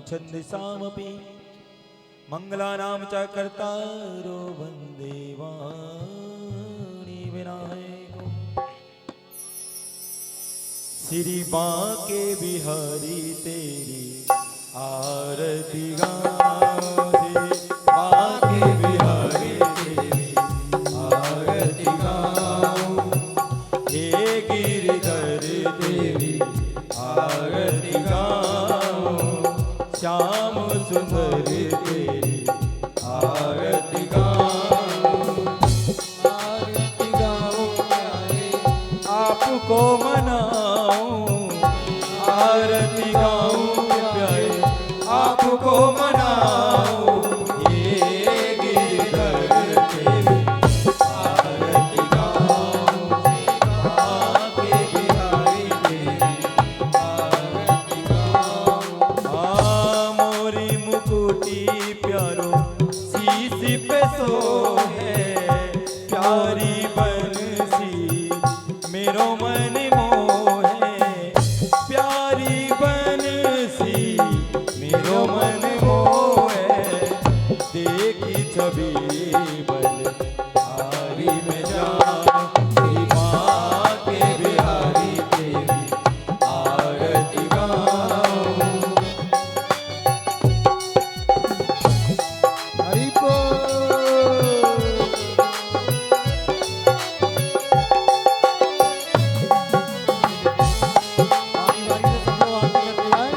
छन्दसामपि मंगलानां च कर्तारो वन्दे वाणी विनायको। श्री बांके बिहारी तेरी आरती गाऊं, बांके बिहारी तेरी आरती गाऊं, हे गिरधर तेरी आरती गाऊं, श्याम सुंदर तेरी आरती गाऊं, आरती गाऊं प्यारे आपको मनाऊं, आरती गाऊं प्यारे आपको मनाऊं, ये गिरधर तेरी आरती गाऊं, बांके बिहारी तेरी आरती गाऊं। मोरी मुकुटी प्यारो शीश पे सोहे, प्यारी बंसी मेरो मन मोहे, प्यारी बंसी मेरो मन मोहे, देखी छवि बलिहारी में जाऊं, श्री बांके बिहारी तेरी आरती गाऊं। हरि बोल। बारी बारी से सब लोग आरती करते हैं।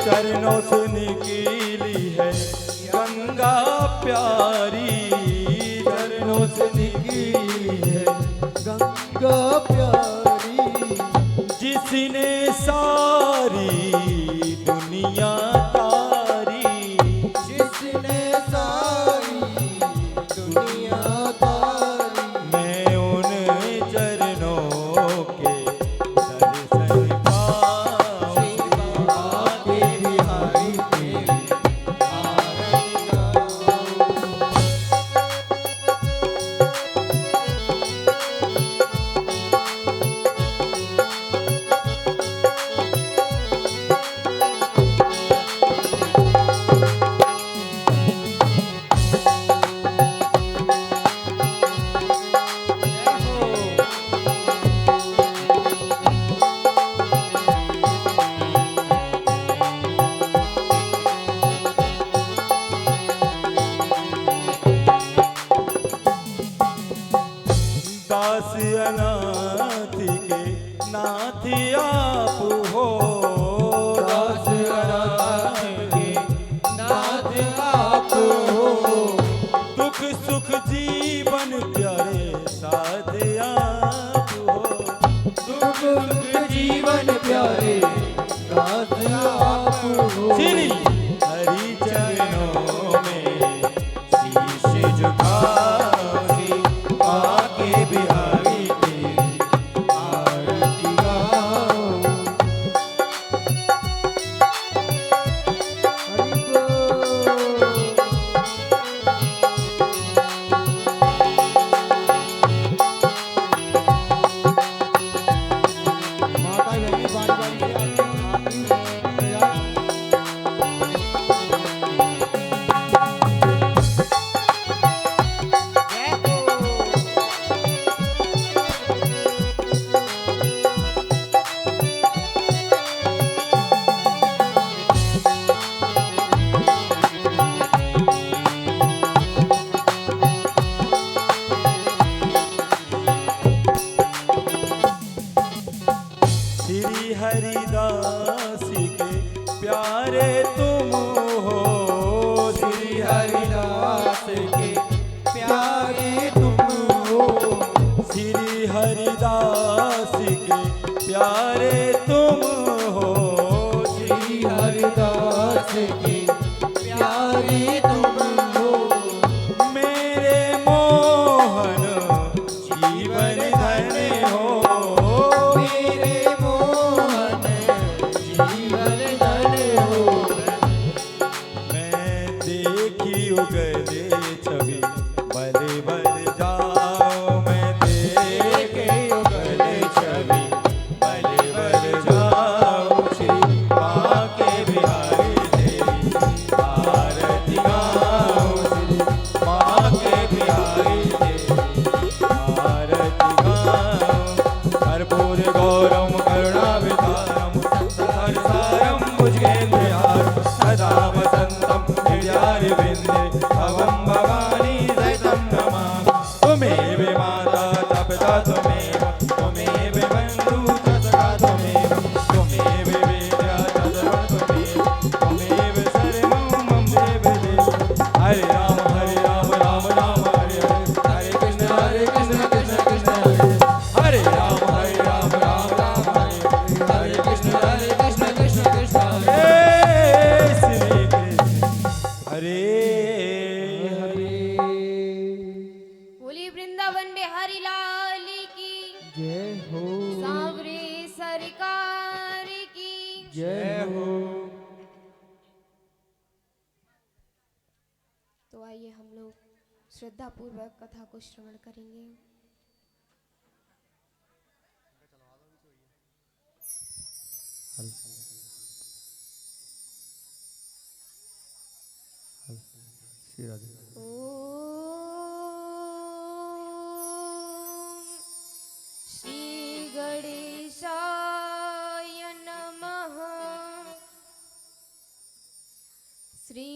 चरणों से निकली है गंगा प्यारी, चरणों से निकली है गंगा प्यारी, जिसने सारी दुनिया तारी, जिसने सारी दुनिया तारी। मैं उन चरणों के दर्शन पाऊं, श्री बांके बिहारी तेरी आरती गाऊं। दास अनाथ के नाथ आप हो, दास अनाथ के नाथ आप हो, दुख सुख जीवन प्यारे साथ आप हो, दुख सुख जीवन प्यारे नाथ आप हो। श्री हरि चरणों में शीश झुकाऊं, श्री बांके बिहारी तेरी आरती गाऊं। हरि बोल। माता बहनी बारी बारी से आरती तैयार। वृंदावन बिहारी लाल की जय हो सांवरे सरकार की जय हो। तो आइए हम लोग श्रद्धा पूर्वक कथा को श्रवण करेंगे। ओम श्री गणेशाय नमः। श्री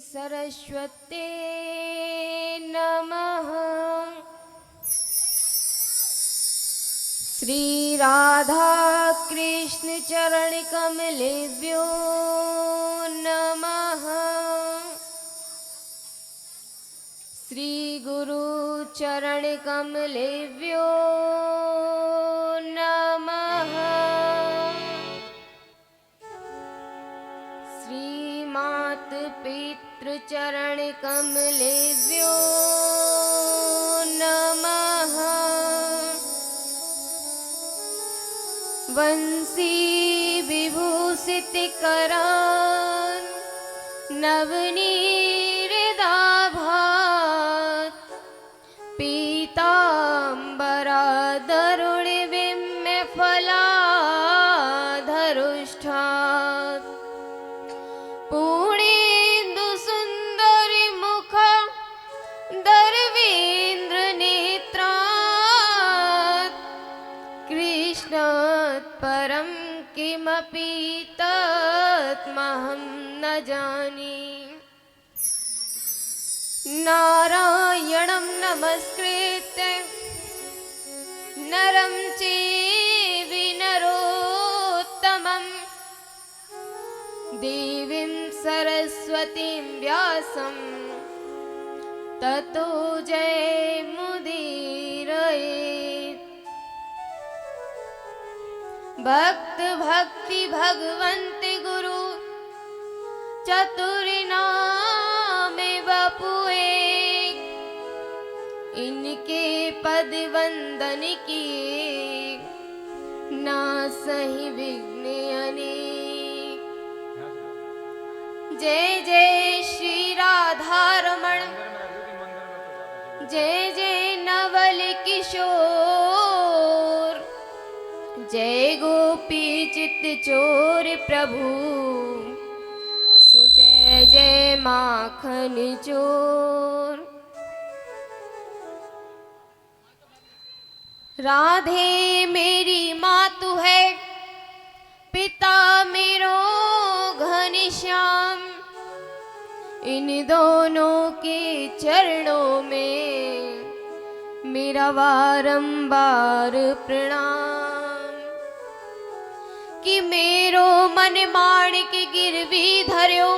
सरस्वते नमः। श्री राधा कृष्ण चरण कमलेभ्यो नमः। श्री गुरु चरण कमलेभ्यो नमः। श्री मात पितृ चरण कमलेभ्यो नमः। वंशी विभूषित करान नवनीरदाभात पीताम्बरादरुण विम्य फलाधरुष्ठात् पूर्णेन्दु सुन्दरि मुख दर्वेन्द्र नेत्रात् कृष्णात् परं किमपि तत्महं न जाने। नारायणं नमस्कृत्य नरं चैव नरोत्तमं देवीं सरस्वतीं व्यासं ततो जयमुदीरयेत्। भक्त भक्ति भगवन्त गुरु चतुर्नाम बपुए इनके पद वंदन किए ना सही विघ्न अनेक। जय जय श्री राधा रमण जय जय नवल किशोर जय गोपी चित्त चोर प्रभु सुजय जय माखन चोर। राधे मेरी माँ तू है पिता मेरो घनश्याम इन दोनों के चरणों में मेरा बारंबार प्रणाम। कि मेरो मन माणिक गिरवी धर्यो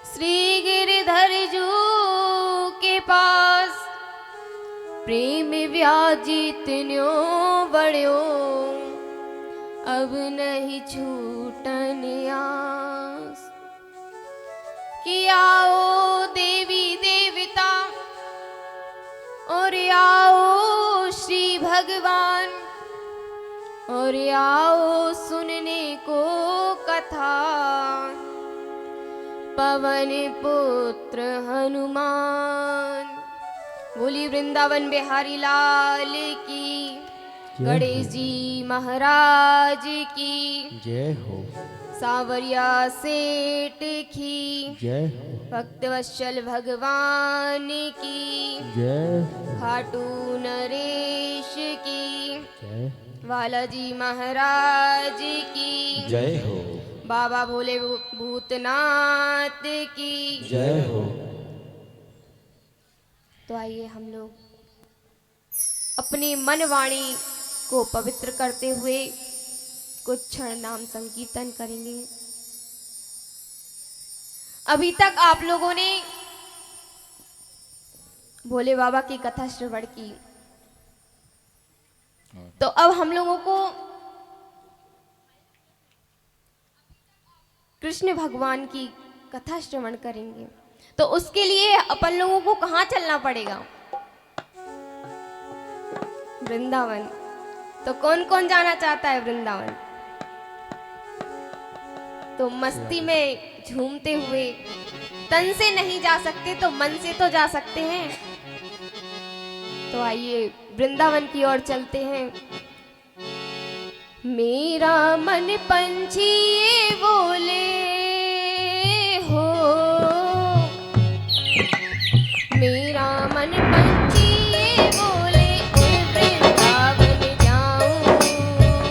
श्री गिरधर जू के पास प्रेम व्याजित न्यो बड़्यो अब नहीं छूटन आस। कि आओ देवी देवता और आओ श्री भगवान और आओ सुनने को कथा पवन पुत्र हनुमान। बोली वृंदावन बिहारी लाल की गणेश जी महाराज की जय हो सांवरिया सेठ की जय हो भक्तवत्सल भगवान की जय खाटू नरेश की जय बालाजी महाराज की जय हो बाबा भोले भूतनाथ की जय हो। तो आइए हम लोग अपनी मन वाणी को पवित्र करते हुए कुछ क्षण नाम संकीर्तन करेंगे। अभी तक आप लोगों ने भोले बाबा की कथा श्रवण की, तो अब हम लोगों को कृष्ण भगवान की कथा श्रवण करेंगे। तो उसके लिए अपन लोगों को कहाँ चलना पड़ेगा? वृंदावन। तो कौन कौन जाना चाहता है वृंदावन? तो मस्ती में झूमते हुए तन से नहीं जा सकते तो मन से तो जा सकते हैं। तो आइए वृंदावन की ओर चलते हैं। मेरा मन पंछी ये बोले हो, मेरा मन पंछी ये बोले, उड़ वृंदावन जाऊं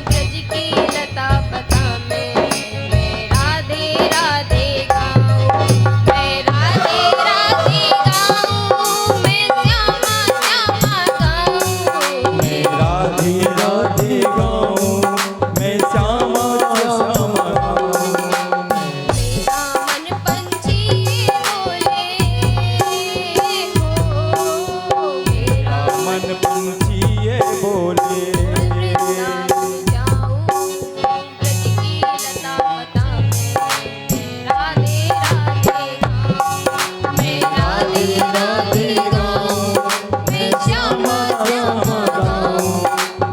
ब्रज की लता पता में, मैं राधे राधे गाऊं, मैं राधे राधे गाऊं, मैं श्यामा श्यामा गाऊं, मैं राधे राधे गाऊं, मैं श्यामा श्यामा गाऊं। मेरा मन पंछी ये बोले हो, मेरा मन पंछी ये बोले, वृंदावन जाऊं ब्रज की लता पता में, मैं राधे राधे गाऊं, मैं राधे राधे गाऊं, मैं श्यामा श्यामा गाऊं।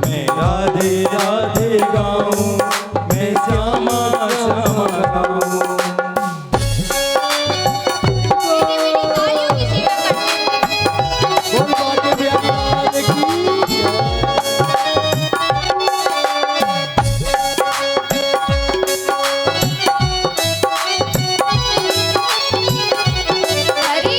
मैं राधे राधे गाऊं, मैं श्यामा श्यामा गाऊं। मीठी मीठी तालियों की सेवा करते हुए बोल बाटे बिहार की जय। हरि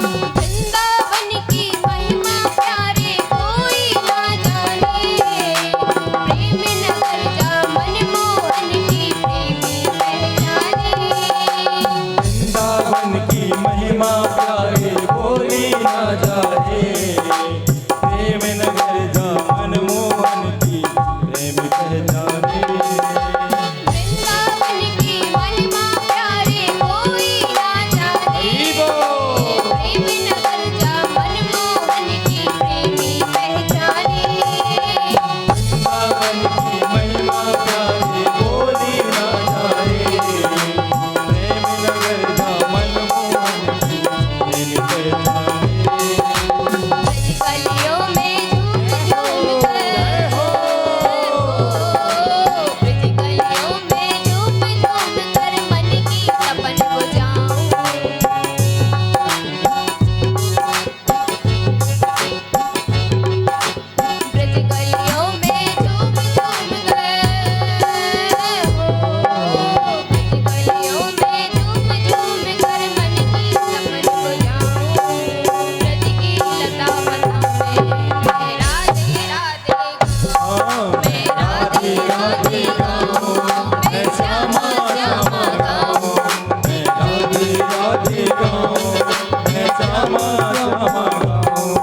वृंदावन की महिमा प्यारे कोई ना जाने, प्रेम नगर जा मनमोहन की प्रेमी पहचाने। वृंदावन की महिमा प्यारे बोली ना जाए, प्रेम नगर जा मनमोहन की प्रेम पहचाने। वृंदावन की महिमा प्यारे कोई ना जाने, प्रेम नगर जा मनमोहन की प्रेमी पहचाने। वृंदावन की महिमा प्यारे बोली ना जाए, प्रेम नगर जा मनमोहन की प्रेम पहचाने। ब्रजकलियों में झूम झूम कर हो, ब्रजकलियों में झूम झूम कर मन की तपन बुझाऊं। ब्रजकलियों में झूम झूम कर हो, ब्रजकलियों में झूम झूम कर मन की तपन बुझाऊं। ब्रज की लता पता में, मैं राधे राधे गाऊं, मैं राधे राधे गाऊं, मैं श्यामा श्यामा गाऊं। मैं राधे राधे गाऊं, मैं श्यामा श्यामा गाऊं।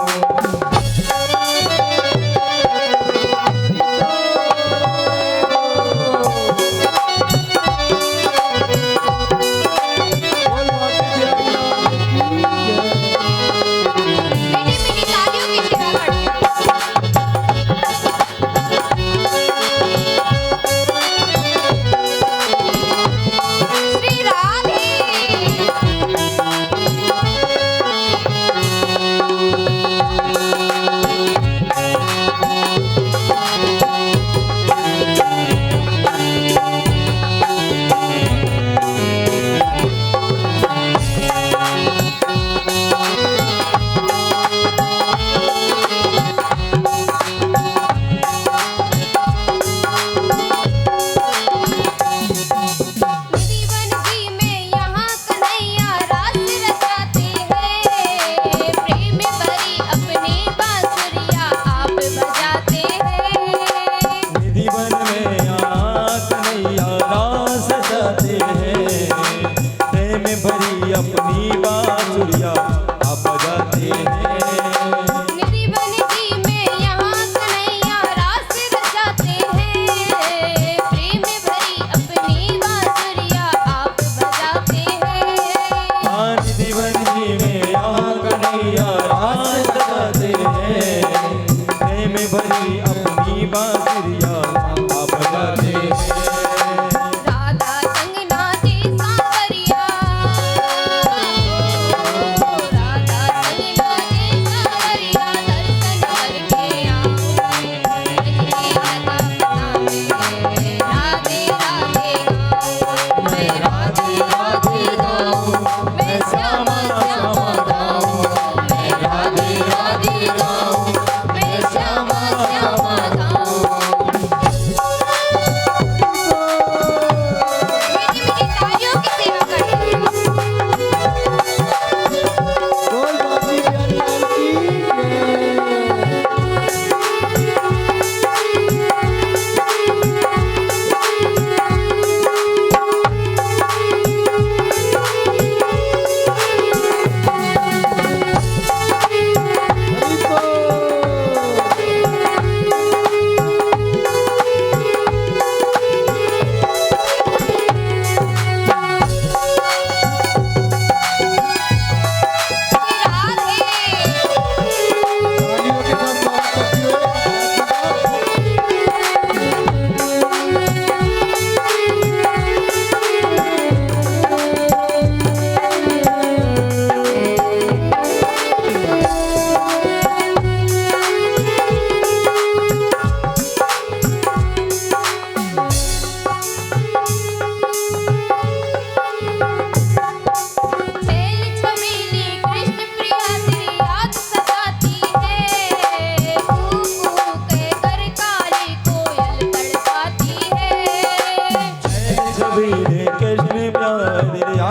बोल बाटे बिहार की जय। मीठी मीठी तालियों की सेवा करते हुए। श्री राधे निधिवन जी में यहाँ कन्हैया रास रचाते हैं, प्रेम भरी अपनी बांसुरिया आप बजाते हैं। निधिवन में यहाँ कन्हैया रास जाते हैं, प्रेम भरी अपनी बांसुरी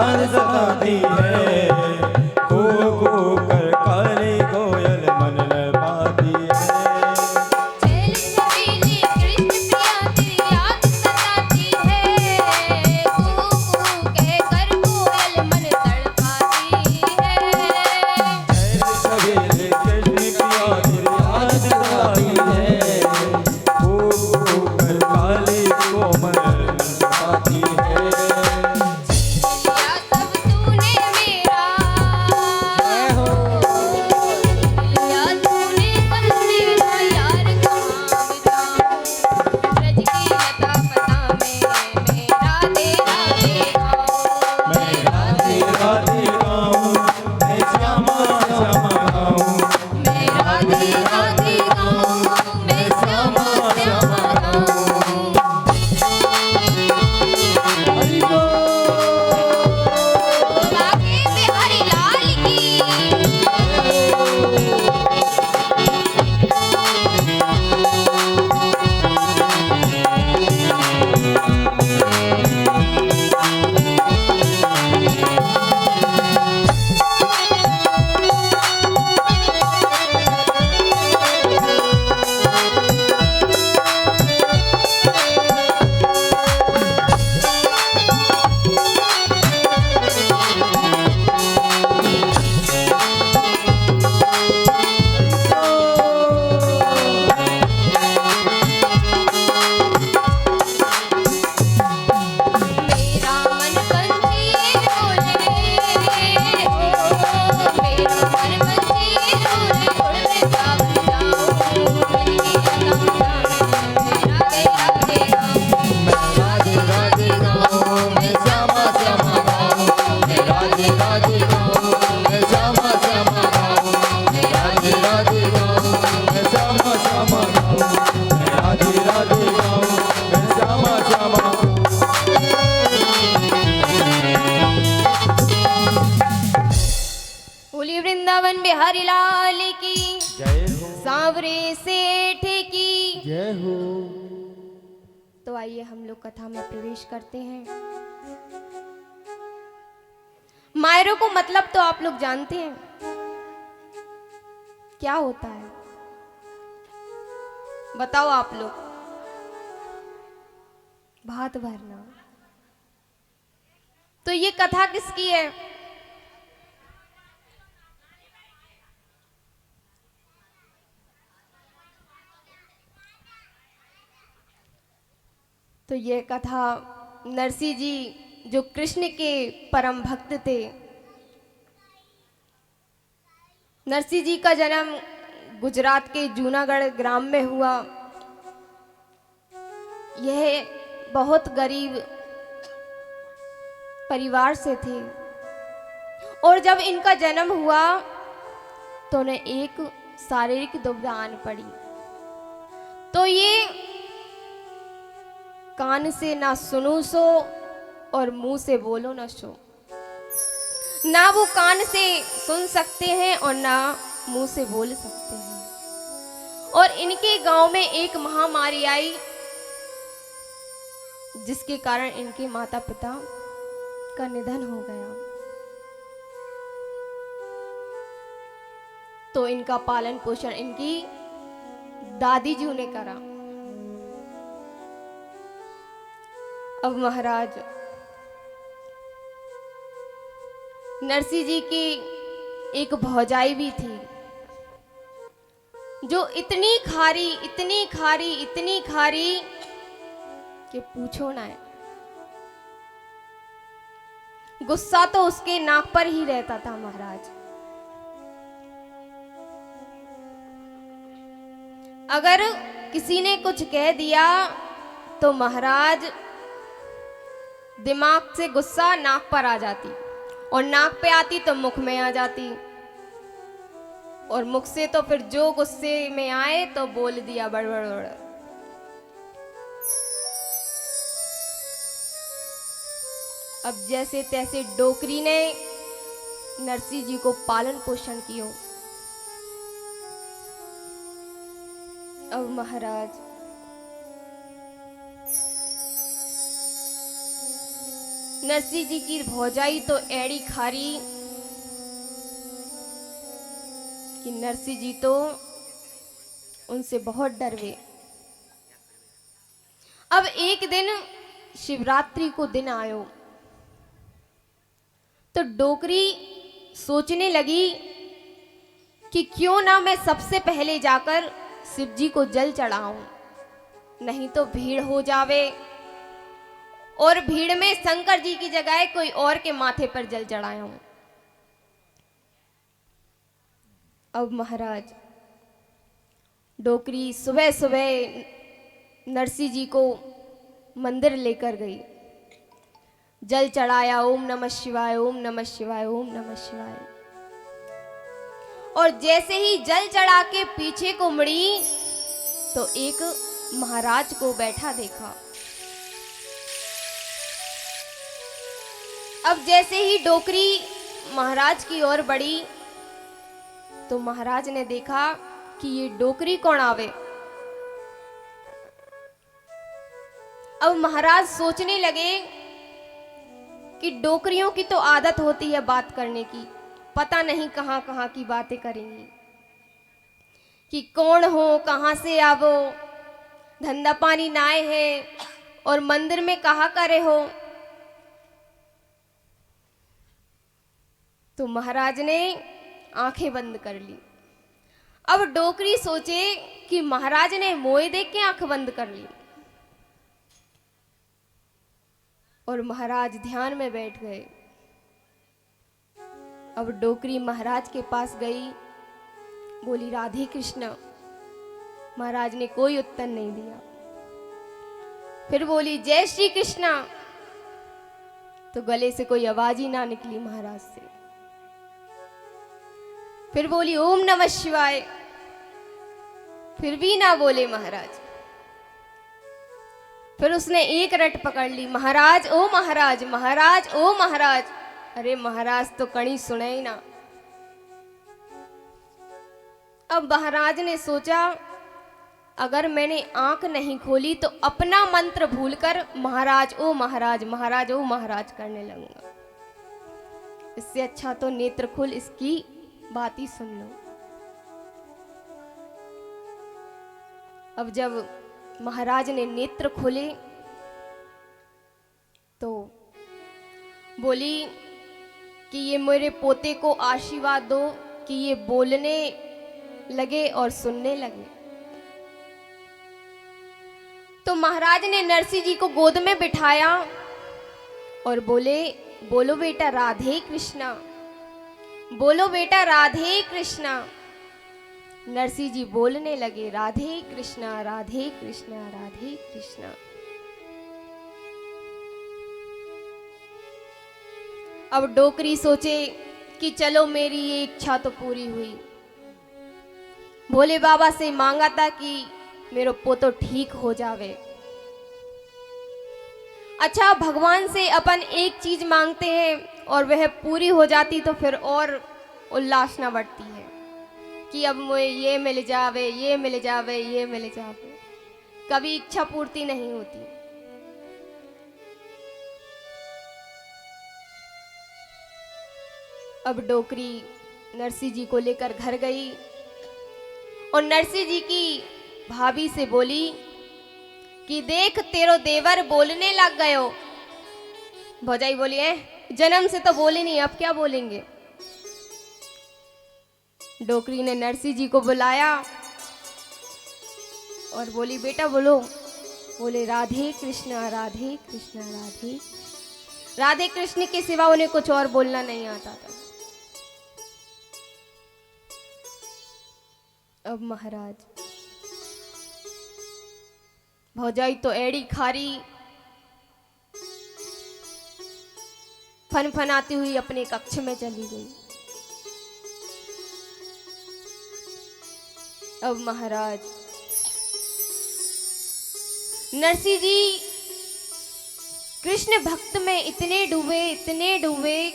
चांद सताती है, कू कू कर काली कोयल मन न पाती है। छैल छबीली कृष्ण प्रिया तेरी याद सताती है, कू कू कहकर कोयल मन तड़पाती है। छैल छबीली कृष्ण प्रिया तेरी याद सताती है, कू कू कर काली कोमल पाती है। या सब तूने मेरा, जय हो। या तूने सब मेरा यार कहाँ बिताऊं, ब्रज की लता पता में मैं राधे राधे गाऊं। मैं राधे राधे गाऊं, मैं श्यामा श्यामा गाऊं। मैं राधे राधे गाऊं, मैं श्यामा श्यामा गाऊं। हरि बोल। बाके बिहारी लाल की। मेरा मन पंछी बोले, ओ मेरा मन पंछी बोले, उड़ में जाऊं जाऊं, ब्रज की लता में मैं राधे राधे गाऊं। मैं राधे राधे गाऊं, मैं श्यामा श्यामा गाऊं। मैं राधे राधे गाऊं, मैं श्यामा श्यामा गाऊं। मैं राधे राधे गाऊं, मैं श्यामा श्यामा गाऊं। मैं राधे राधे गाऊं, मैं श्यामा श्यामा गाऊं। बोलिए वृंदावन बिहारी लाल की, जय हो। सांवरे सेठ की। जय हो। तो आइए हम लोग कथा में प्रवेश करते हैं। मायरों को मतलब तो आप लोग जानते हैं क्या होता है, बताओ आप लोग। भात भरना। तो ये कथा किसकी है? तो ये कथा नरसिंह जी जो कृष्ण के परम भक्त थे। नरसिंह जी का जन्म गुजरात के जूनागढ़ ग्राम में हुआ। यह बहुत गरीब परिवार से थे और जब इनका जन्म हुआ तो उन्हें एक शारीरिक दुविधा आन पड़ी। तो ये कान से ना सुनो सो और मुंह से बोलो ना सो। ना वो कान से सुन सकते हैं और ना मुंह से बोल सकते हैं। और इनके गांव में एक महामारी आई जिसके कारण इनके माता पिता का निधन हो गया। तो इनका पालन पोषण इनकी दादी जी ने करा। अब महाराज नरसिंह जी की एक भौजाई भी थी जो इतनी खारी इतनी खारी इतनी खारी कि पूछो ना है। गुस्सा तो उसके नाक पर ही रहता था महाराज। अगर किसी ने कुछ कह दिया तो महाराज दिमाग से गुस्सा नाक पर आ जाती और नाक पे आती तो मुख में आ जाती और मुख से तो फिर जो गुस्से में आए तो बोल दिया बड़बड़। अब जैसे तैसे डोकरी ने नरसिंह जी को पालन पोषण किया। अब महाराज नरसिंह जी की भौजाई तो एड़ी खारी कि नरसिंह जी तो उनसे बहुत डरवे। अब एक दिन शिवरात्रि को दिन आयो तो डोकरी सोचने लगी कि क्यों ना मैं सबसे पहले जाकर शिव जी को जल चढ़ाऊं, नहीं तो भीड़ हो जावे और भीड़ में शंकर जी की जगह कोई और के माथे पर जल चढ़ाया हूं। अब महाराज डोकरी सुबह सुबह नरसिंह जी को मंदिर लेकर गई, जल चढ़ाया, ओम नमः शिवाय, ओम नमः शिवाय, ओम नमः शिवाय। और जैसे ही जल चढ़ा के पीछे को मुड़ी तो एक महाराज को बैठा देखा। अब जैसे ही डोकरी महाराज की ओर बढ़ी तो महाराज ने देखा कि ये डोकरी कौन आवे। अब महाराज सोचने लगे कि डोकरियों की तो आदत होती है बात करने की, पता नहीं कहां कहां की बातें करेंगी, कि कौन हो, कहां से आवो, धंधा पानी नाए है और मंदिर में कहा करे हो। तो महाराज ने आंखें बंद कर ली। अब डोकरी सोचे कि महाराज ने मोए देख के आंख बंद कर ली और महाराज ध्यान में बैठ गए। अब डोकरी महाराज के पास गई, बोली राधे कृष्ण। महाराज ने कोई उत्तर नहीं दिया। फिर बोली जय श्री कृष्णा, तो गले से कोई आवाज ही ना निकली महाराज से। फिर बोली ओम नमः शिवाय, फिर भी ना बोले महाराज। फिर उसने एक रट पकड़ ली, महाराज ओ महाराज, महाराज ओ महाराज। अरे महाराज तो कणी सुने ही ना। अब महाराज ने सोचा अगर मैंने आंख नहीं खोली तो अपना मंत्र भूलकर महाराज ओ महाराज, महाराज ओ महाराज करने लगूंगा। इससे अच्छा तो नेत्र खुल इसकी बात ही सुन लो। अब जब महाराज ने नेत्र खोले तो बोली कि ये मेरे पोते को आशीर्वाद दो कि ये बोलने लगे और सुनने लगे। तो महाराज ने नरसिंह जी को गोद में बिठाया और बोले बोलो बेटा राधे कृष्णा, बोलो बेटा राधे कृष्णा। नरसिंह जी बोलने लगे राधे कृष्णा, राधे कृष्णा, राधे कृष्णा। अब डोकरी सोचे कि चलो मेरी ये इच्छा तो पूरी हुई। भोले बाबा से मांगा था कि मेरा पोतो ठीक हो जावे। अच्छा भगवान से अपन एक चीज मांगते हैं और वह पूरी हो जाती तो फिर और उल्लास न बढ़ती है कि अब मुझे ये मिल जावे, ये मिल जावे, ये मिल जावे। कभी इच्छा पूर्ति नहीं होती। अब डोकरी नरसिंह जी को लेकर घर गई और नरसिंह जी की भाभी से बोली कि देख तेरो देवर बोलने लग गयो। भौजाई बोली है जन्म से तो बोले नहीं, अब क्या बोलेंगे। डोकरी ने नरसिंह जी को बुलाया और बोली बेटा बोलो। बोले राधे कृष्णा, राधे कृष्णा, राधे। राधे कृष्ण के सिवा उन्हें कुछ और बोलना नहीं आता था। अब महाराज भौजाई तो एड़ी खारी फनफनाती हुई अपने कक्ष में चली गई। अब महाराज नरसिंह जी कृष्ण भक्त में इतने डूबे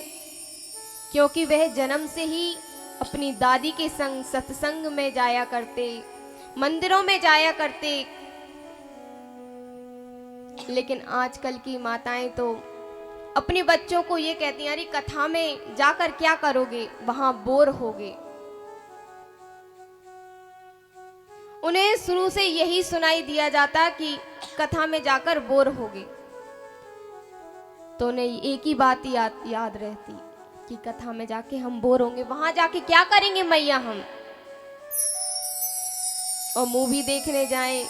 क्योंकि वह जन्म से ही अपनी दादी के संग सत्संग में जाया करते, मंदिरों में जाया करते। लेकिन आजकल की माताएं तो अपने बच्चों को ये कहती हैं, अरे कथा में जाकर क्या करोगे, वहां बोर होगे। उन्हें शुरू से यही सुनाई दिया जाता कि कथा में जाकर बोर होगे। तो उन्हें एक ही बात याद रहती कि कथा में जाके हम बोर होंगे, वहां जाके क्या करेंगे मैया हम। और मूवी देखने जाएं,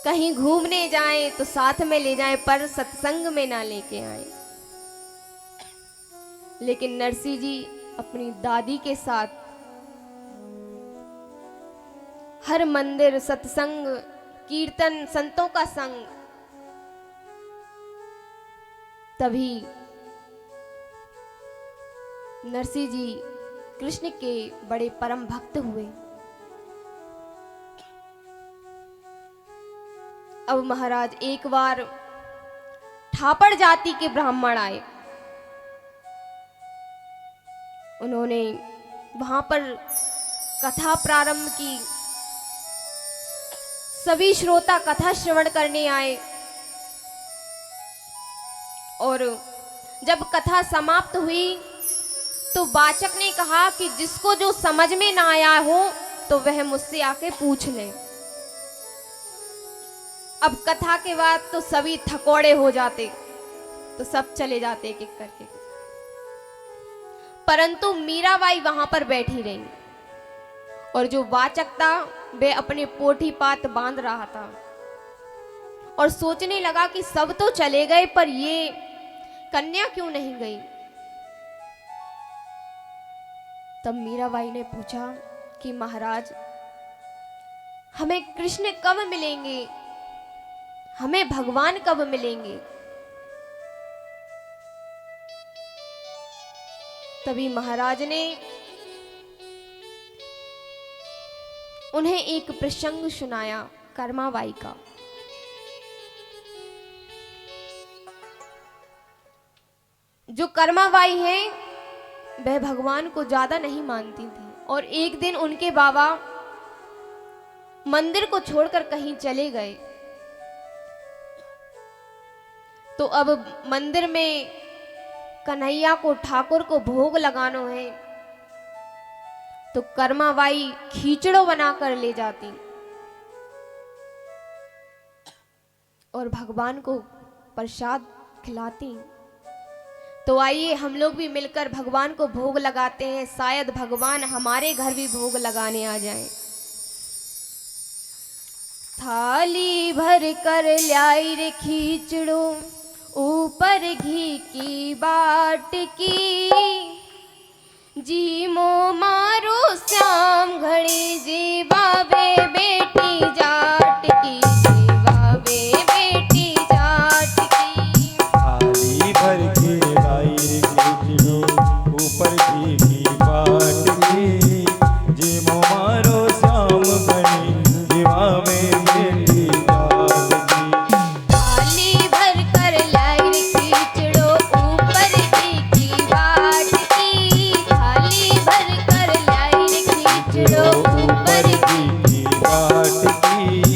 कहीं घूमने जाएं तो साथ में ले जाएं, पर सत्संग में ना लेके आए। लेकिन नरसी जी अपनी दादी के साथ हर मंदिर, सत्संग, कीर्तन, संतों का संग। तभी नरसी जी कृष्ण के बड़े परम भक्त हुए। अब महाराज एक बार ठापड़ जाति के ब्राह्मण आए। उन्होंने वहां पर कथा प्रारंभ की। सभी श्रोता कथा श्रवण करने आए और जब कथा समाप्त हुई तो वाचक ने कहा कि जिसको जो समझ में ना आया हो तो वह मुझसे आके पूछ ले। अब कथा के बाद तो सभी थकोड़े हो जाते, तो सब चले जाते एक एक करके, परंतु मीराबाई वहां पर बैठी रही और जो वाचक था वह अपने पोठी पात बांध रहा था और सोचने लगा कि सब तो चले गए पर ये कन्या क्यों नहीं गई। तब मीराबाई ने पूछा कि महाराज, हमें कृष्ण कब मिलेंगे, हमें भगवान कब मिलेंगे। तभी महाराज ने उन्हें एक प्रसंग सुनाया कर्माबाई का। जो कर्माबाई है वह भगवान को ज्यादा नहीं मानती थी और एक दिन उनके बाबा मंदिर को छोड़कर कहीं चले गए। तो अब मंदिर में कन्हैया को, ठाकुर को भोग लगाना है, तो कर्माबाई खींचड़ो बनाकर ले जाती और भगवान को प्रसाद खिलाती। तो आइए हम लोग भी मिलकर भगवान को भोग लगाते हैं, शायद भगवान हमारे घर भी भोग लगाने आ जाएं। थाली भर कर लाई रे खींचड़ो, ऊपर घी की बाट की, जी मो मारो श्याम घड़ी, जीवावे बेटी जाट की, जीवावे बेटी जाट की। थाली भर के लाई रे खींचड़ो, ऊपर घी की बाट की, जी मो मारो श्याम घड़ी, जीवावे बेटी जाट की। थाली भर कर लाई रे खींचड़ो, ऊपर घी की बाट की, थाली भर कर लाई रे खींचड़ो, ऊपर घी की बाट की,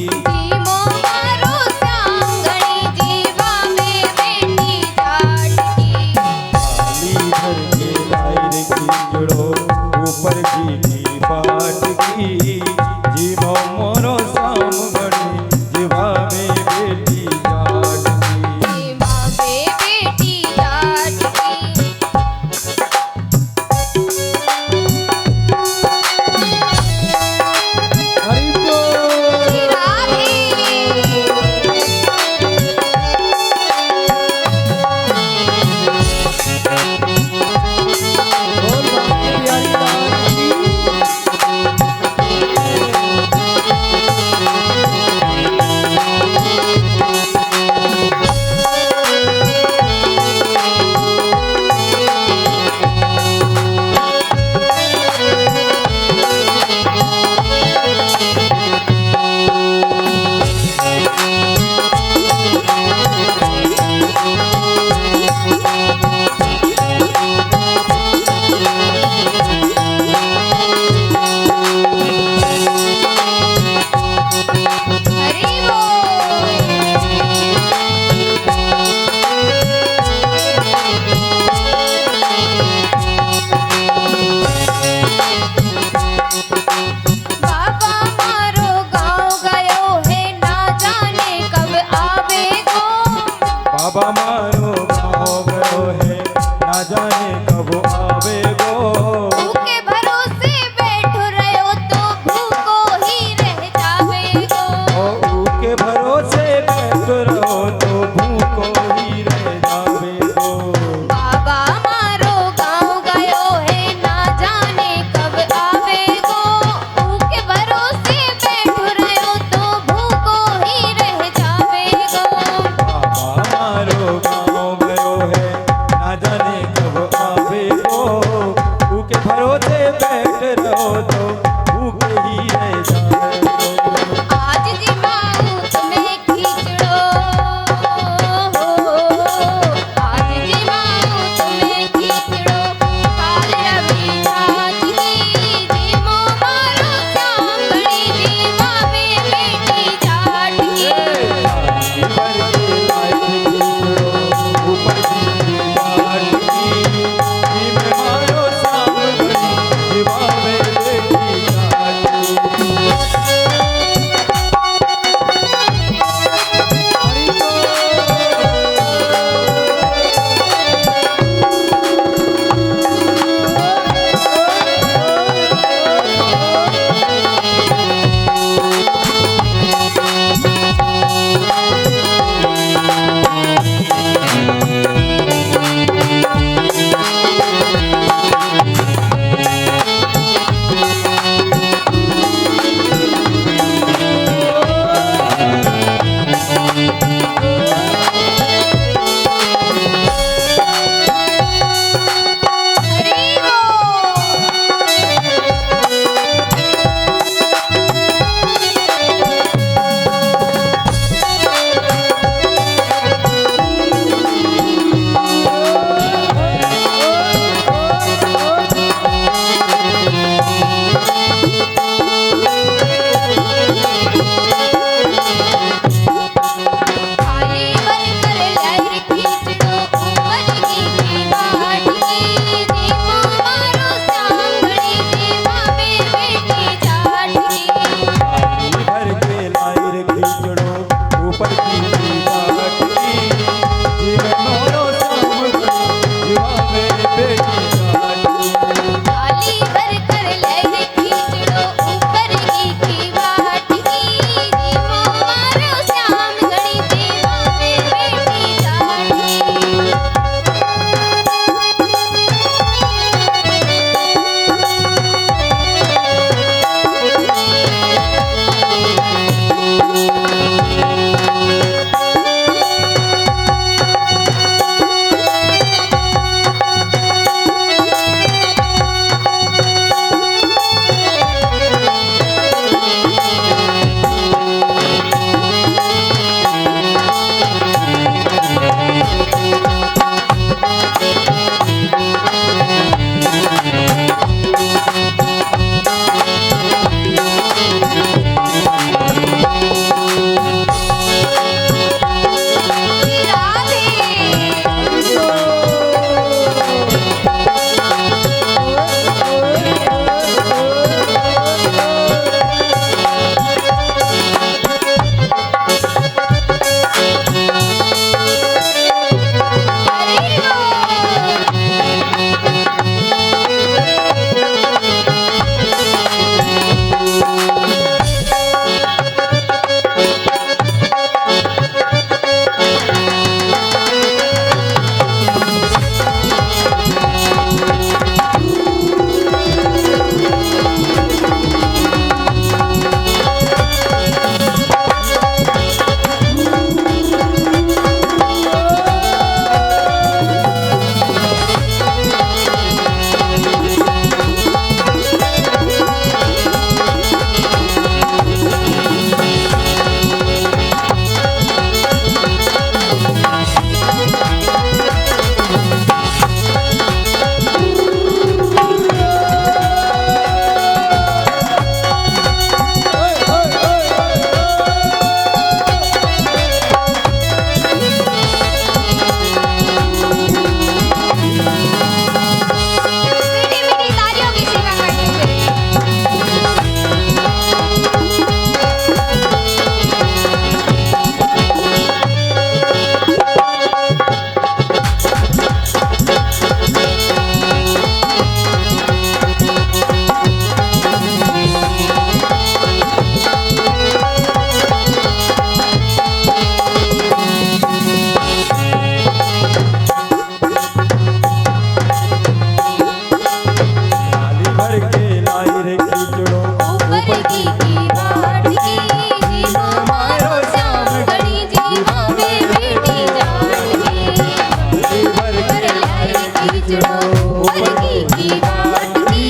बिछड़ो ऊपर की बाट की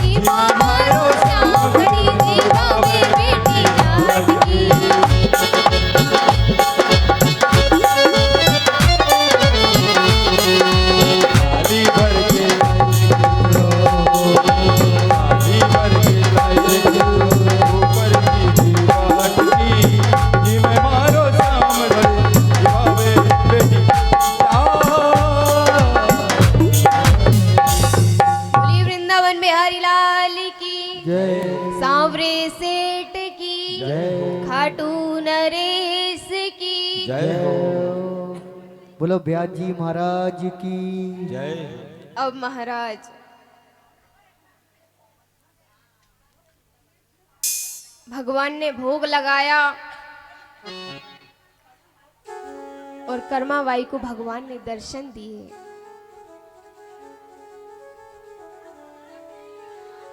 जीवा मारो श्याम घड़ी जीवा में बेटी जाट की थाली भर के थाली भर के लाई ऊपर की दीवार की जी मैं मारो शाम घड़ी जीवावे बेटी बोली वृंदावन बिहारी लाल की जय सांवरे सेठ की जय खाटू नरेश की जय हो। बोलो ब्याजी महाराज की जय। अब महाराज भगवान ने भोग लगाया और कर्माबाई को भगवान ने दर्शन दिए।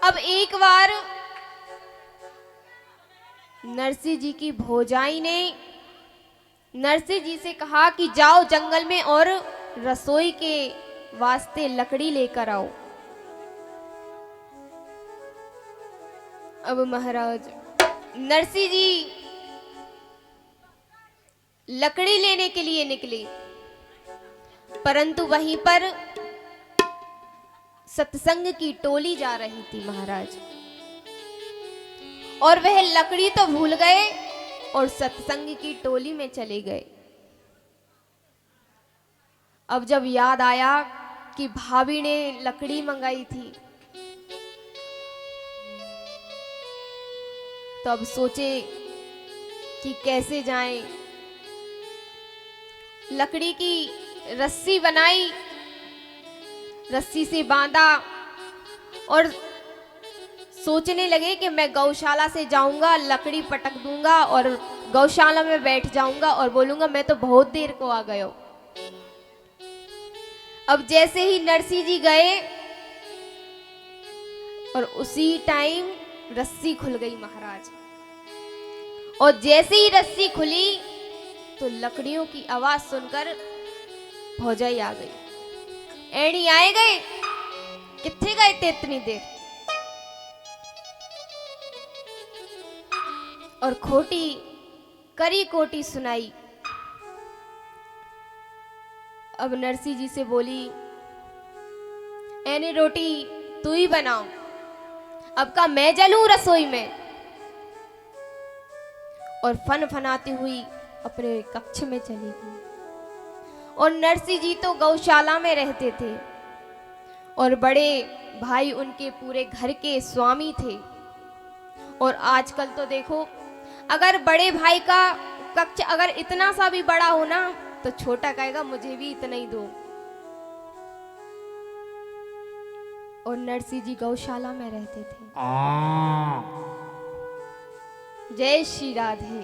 अब एक बार नरसिंह जी की भौजाई ने नरसिंह जी से कहा कि जाओ जंगल में और रसोई के वास्ते लकड़ी लेकर आओ। अब महाराज नरसिंह जी लकड़ी लेने के लिए निकले, परंतु वहीं पर सत्संग की टोली जा रही थी महाराज, और वह लकड़ी तो भूल गए और सत्संग की टोली में चले गए। अब जब याद आया कि भाभी ने लकड़ी मंगाई थी, तो अब सोचे कि कैसे जाएं। लकड़ी की रस्सी बनाई, रस्सी से बांधा और सोचने लगे कि मैं गौशाला से जाऊंगा, लकड़ी पटक दूंगा और गौशाला में बैठ जाऊंगा और बोलूंगा मैं तो बहुत देर को आ गए हो। अब जैसे ही नरसिंह जी गए और उसी टाइम रस्सी खुल गई महाराज, और जैसे ही रस्सी खुली तो लकड़ियों की आवाज सुनकर भौजाई आ गई। एड़ी आए गए, किथे गए थे इतनी देर? और खोटी करी कोटी सुनाई। अब नरसिंह जी से बोली, एने रोटी तू ही बनाओ, अब का मैं जलूं रसोई में। और फन फनाती हुई अपने कक्ष में चली गई। और नरसिंह जी तो गौशाला में रहते थे और बड़े भाई उनके पूरे घर के स्वामी थे। और आजकल तो देखो, अगर बड़े भाई का कक्ष अगर इतना सा भी बड़ा हो ना, तो छोटा कहेगा मुझे भी इतना ही दो। और नरसिंह जी गौशाला में रहते थे। जय श्री राधे।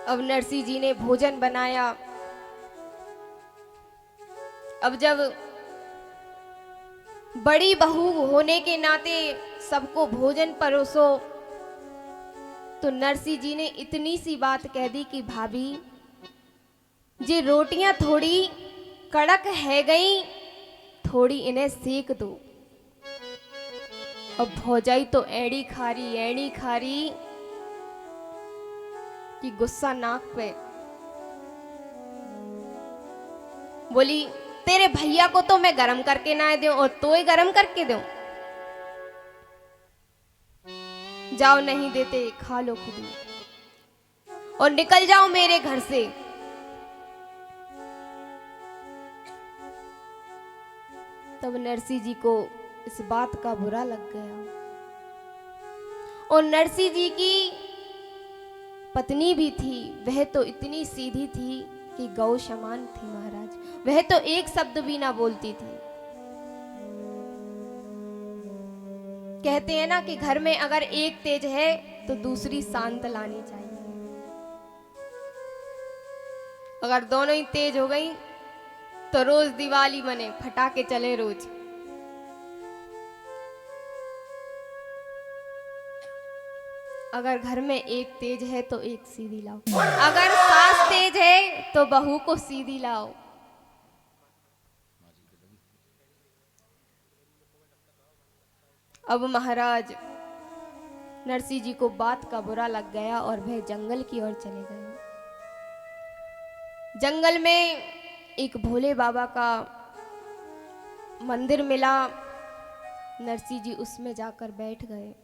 अब नरसिंह जी ने भोजन बनाया। अब जब बड़ी बहू होने के नाते सबको भोजन परोसो, तो नरसिंह जी ने इतनी सी बात कह दी कि भाभी जी रोटियां थोड़ी कड़क है गई, थोड़ी इन्हें सेक दो। अब भौजाई तो एड़ी खारी कि गुस्सा नाक पे। बोली, तेरे भैया को तो मैं गरम करके ना दूं और तो ही गरम करके दूं। जाओ, नहीं देते खा लो खुद ही और निकल जाओ मेरे घर से। तब नरसिंह जी को इस बात का बुरा लग गया। और नरसिंह जी की पत्नी भी थी, वह तो इतनी सीधी थी कि गौ समान थी महाराज। वह तो एक शब्द भी ना बोलती थी। कहते हैं ना कि घर में अगर एक तेज है तो दूसरी शांत लानी चाहिए। अगर दोनों ही तेज हो गई तो रोज दिवाली बने, फटाके चले रोज। अगर घर में एक तेज है तो एक सीधी लाओ। अगर तेज है तो बहू को सीधी लाओ। अब महाराज नरसिंह जी को बात का बुरा लग गया और वह जंगल की ओर चले गए। जंगल में एक भोले बाबा का मंदिर मिला। नरसिंह जी उसमें जाकर बैठ गए।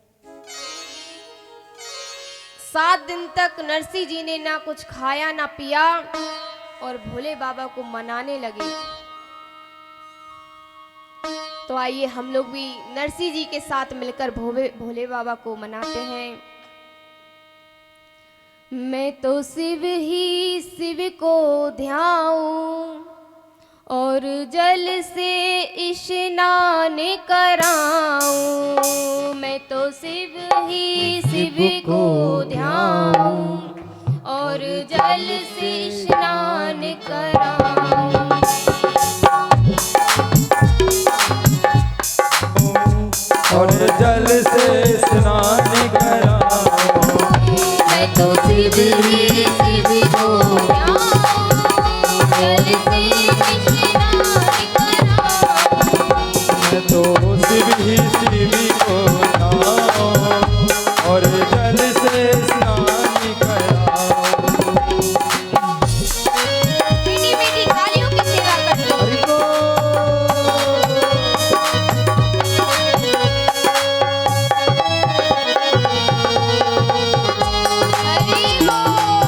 7 दिन तक नरसिंह जी ने ना कुछ खाया ना पिया और भोले बाबा को मनाने लगे। तो आइए हम लोग भी नरसिंह जी के साथ मिलकर भोले बाबा को मनाते हैं। मैं तो शिव ही शिव को ध्याऊं और जल से स्नान कराऊं। मैं तो शिव ही शिव को ध्याऊं और जल से स्नान कराऊं। और जल से स्नान कराऊं। मैं तो शिव ही शिव को ध्याऊं, जल से स्नान कराऊं। मैं तो शिव ही शिव को ध्याऊं और जल से स्नान कराऊं। मीठी मीठी गालियों की सेवा करते हो। हरि बोल। हरि बोल।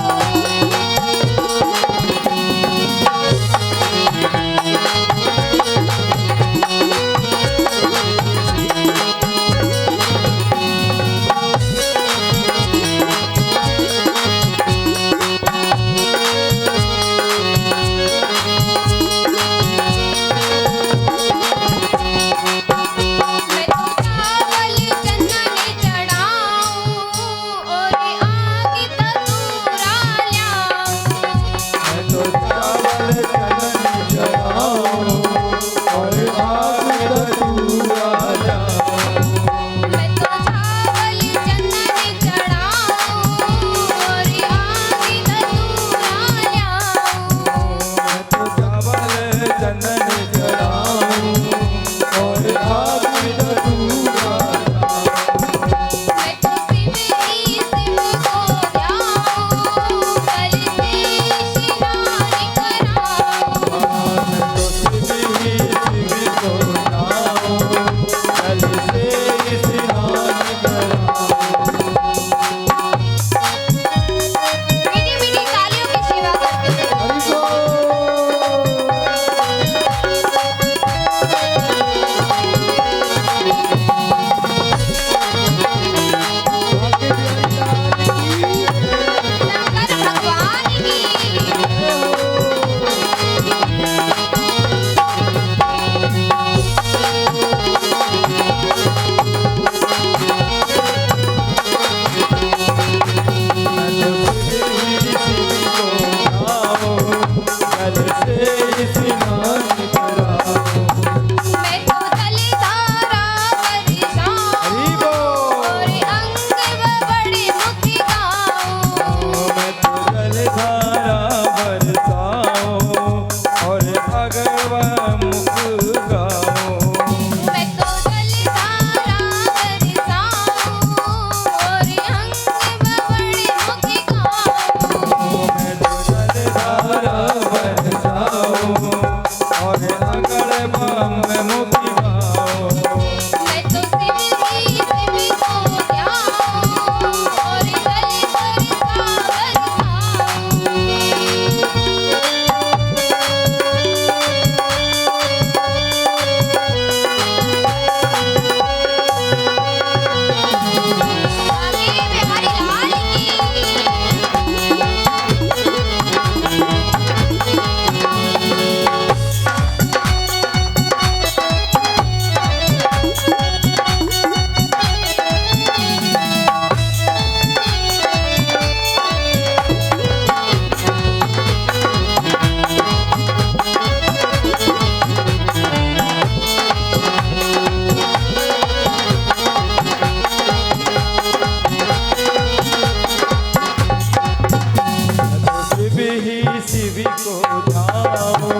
शिव को जाओ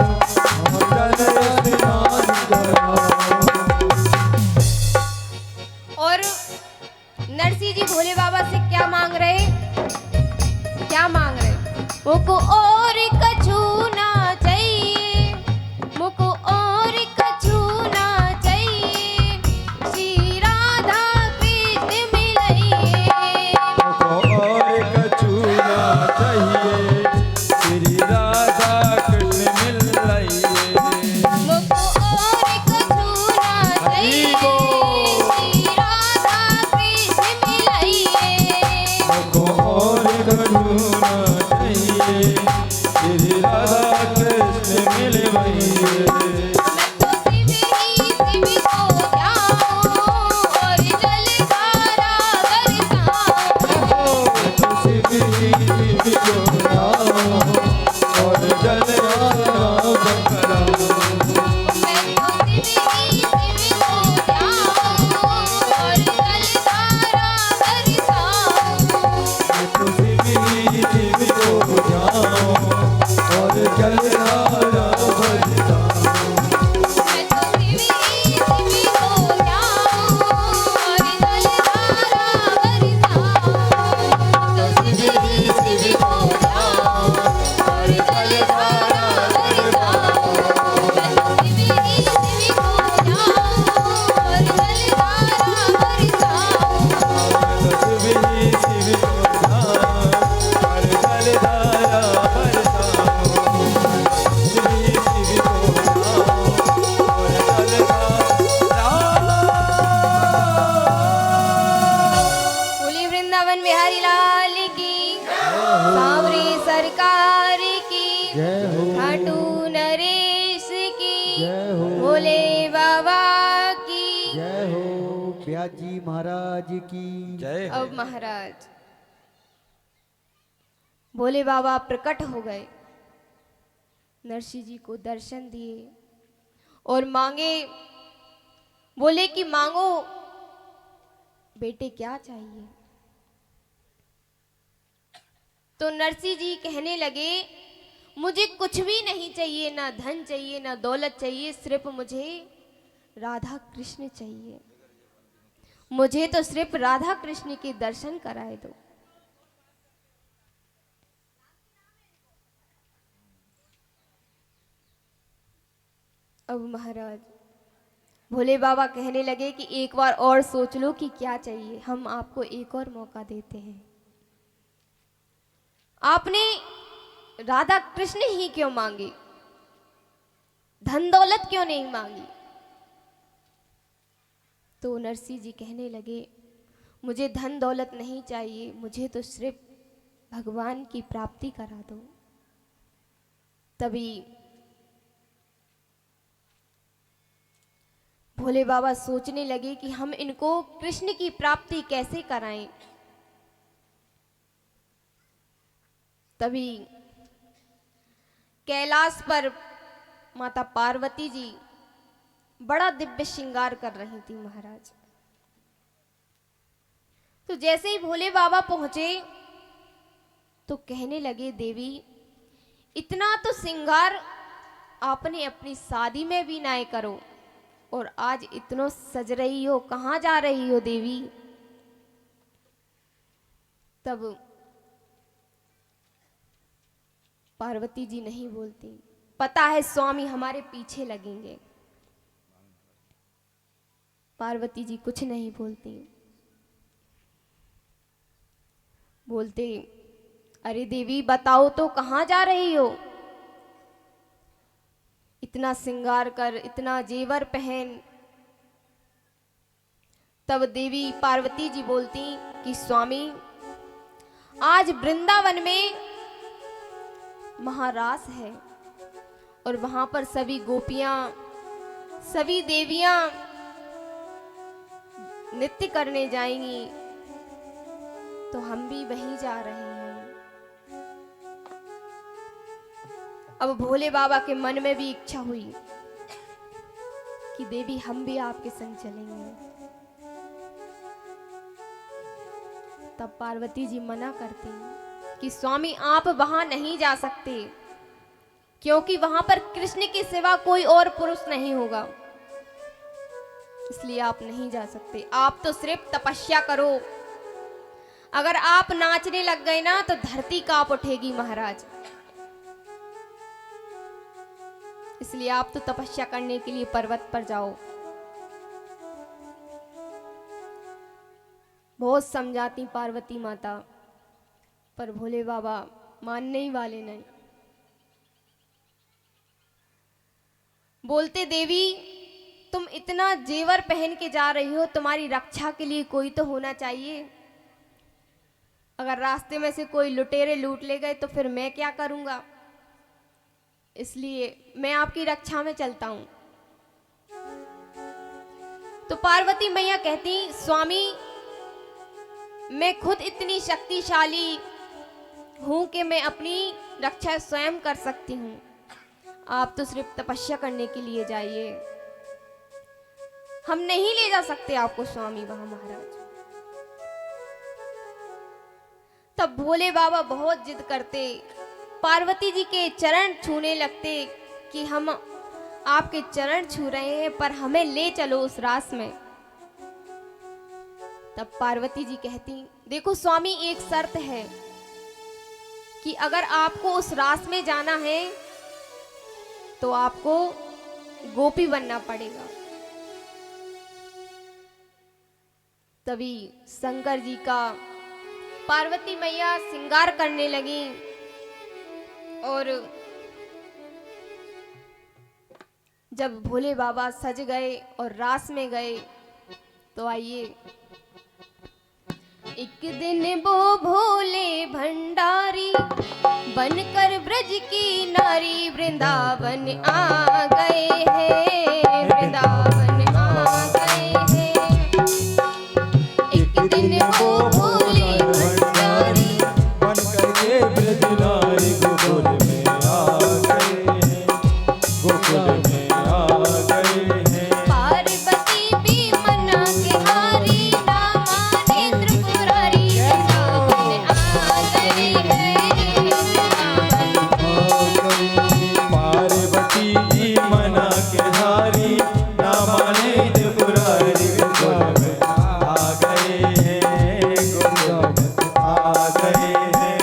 जल स्नान कराओ। और नरसिंह जी भोले बाबा से क्या मांग रहे? क्या मांग रहे? मुझको और कछु ना चाहिए, मुझको और कछु ना चाहिए, श्री राधा कृष्ण मिलइए। मुझको और कछु ना चाहिए, श्री राधा कृष्ण मिल रही। मुझको और कछु ना चाहिए, श्री राधा कृष्ण मिलइए। मुझको और कछु ना चाहिए, श्री राधा कृष्ण मिल रही। मैं तो शिव ही शिव को जाऊं और जलधारा बरसाऊं। शिव ही शिव को जाओ और जल स्नान कराओ। मैं तो शिव ही शिव को जाऊं और जलधारा बरसाऊं। तो शिव ही शिव को जाओ और जल धारा बरसाओ। मैं तो शिव ही शिव को जाऊं और जलधारा बरसाऊं। तो शिव ही शिव को जाऊं और जलधारा बरसाऊं। मैं तो शिव ही शिव को जाऊं और जलधारा बरसाऊं। शिव ही शिव को जाओ और जल धारा बरसाओ। शिव ही शिव को जाओ और जल धारा। बोली वृंदावन बिहारी लाल की, सांवरी सरकार की, जय हो खाटू नरेश की, जय हो भोले बाबा की। जय हो ब्याजी महाराज की जय अब महाराज भोले बाबा प्रकट हो गए, नरसिंह जी को दर्शन दिए और मांगे, बोले कि मांगो बेटे क्या चाहिए। तो नरसिंह जी कहने लगे मुझे कुछ भी नहीं चाहिए, ना धन चाहिए ना दौलत चाहिए, सिर्फ मुझे राधा कृष्ण चाहिए। मुझे तो सिर्फ राधा कृष्ण के दर्शन कराए दो। अब महाराज भोले बाबा कहने लगे कि एक बार और सोच लो कि क्या चाहिए, हम आपको एक और मौका देते हैं। आपने राधा कृष्ण ही क्यों मांगे, धन दौलत क्यों नहीं मांगी? तो नरसिंह जी कहने लगे मुझे धन दौलत नहीं चाहिए, मुझे तो सिर्फ भगवान की प्राप्ति करा दो। तभी भोले बाबा सोचने लगे कि हम इनको कृष्ण की प्राप्ति कैसे कराएं। तभी कैलाश पर माता पार्वती जी बड़ा दिव्य श्रृंगार कर रही थी महाराज। तो जैसे ही भोले बाबा पहुंचे तो कहने लगे देवी इतना तो श्रृंगार आपने अपनी शादी में भी ना करो और आज इतनो सज रही हो, कहाँ जा रही हो देवी? तब पार्वती जी नहीं बोलती, पता है स्वामी हमारे पीछे लगेंगे। पार्वती जी कुछ नहीं बोलती, बोलते अरे देवी बताओ तो कहाँ जा रही हो? इतना श्रृंगार कर, इतना जेवर पहन। तब देवी पार्वती जी बोलती कि स्वामी आज वृंदावन में महारास है और वहां पर सभी गोपियां, सभी देवियां नृत्य करने जाएंगी, तो हम भी वहीं जा रहे हैं। अब भोले बाबा के मन में भी इच्छा हुई कि देवी हम भी आपके संग चलेंगे। तब पार्वती जी मना करती कि स्वामी आप वहां नहीं जा सकते, क्योंकि वहां पर कृष्ण के सिवा कोई और पुरुष नहीं होगा, इसलिए आप नहीं जा सकते। आप तो सिर्फ तपस्या करो। अगर आप नाचने लग गए ना तो धरती कांप उठेगी महाराज। इसलिए आप तो तपस्या करने के लिए पर्वत पर जाओ। बहुत समझाती पार्वती माता, पर भोले बाबा मानने ही वाले नहीं। बोलते देवी तुम इतना जेवर पहन के जा रही हो, तुम्हारी रक्षा के लिए कोई तो होना चाहिए। अगर रास्ते में से कोई लुटेरे लूट ले गए तो फिर मैं क्या करूंगा, इसलिए मैं आपकी रक्षा में चलता हूं। तो पार्वती मैया कहती, स्वामी मैं खुद इतनी शक्तिशाली हूं कि मैं अपनी रक्षा स्वयं कर सकती हूं, आप तो सिर्फ तपस्या करने के लिए जाइए, हम नहीं ले जा सकते आपको स्वामी वहां महाराज। तब भोले बाबा बहुत जिद करते, पार्वती जी के चरण छूने लगते कि हम आपके चरण छू रहे हैं पर हमें ले चलो उस रास में। तब पार्वती जी कहती, देखो स्वामी एक शर्त है कि अगर आपको उस रास में जाना है तो आपको गोपी बनना पड़ेगा। तभी शंकर जी का पार्वती मैया श्रृंगार करने लगी और जब भोले बाबा सज गए और रास में गए तो आइए, एक दिन वो भोले भंडारी बनकर ब्रज की नारी वृंदावन आ गए हैं, वृंदावन आ गए हैं। एक दिन वो भोले भंडारी बनकर के ब्रज नारी गोकुल में आ गए हैं, गोकुल में आ गए हैं। पार्वती भी मना के हारी रामाने त्रिपुरारी वृंदावन आ गए हैं, पार्वती जी मना के हारी ना माने त्रिपुरारी गोकुल में आ गए हैं, गोकुल में आ गए हैं।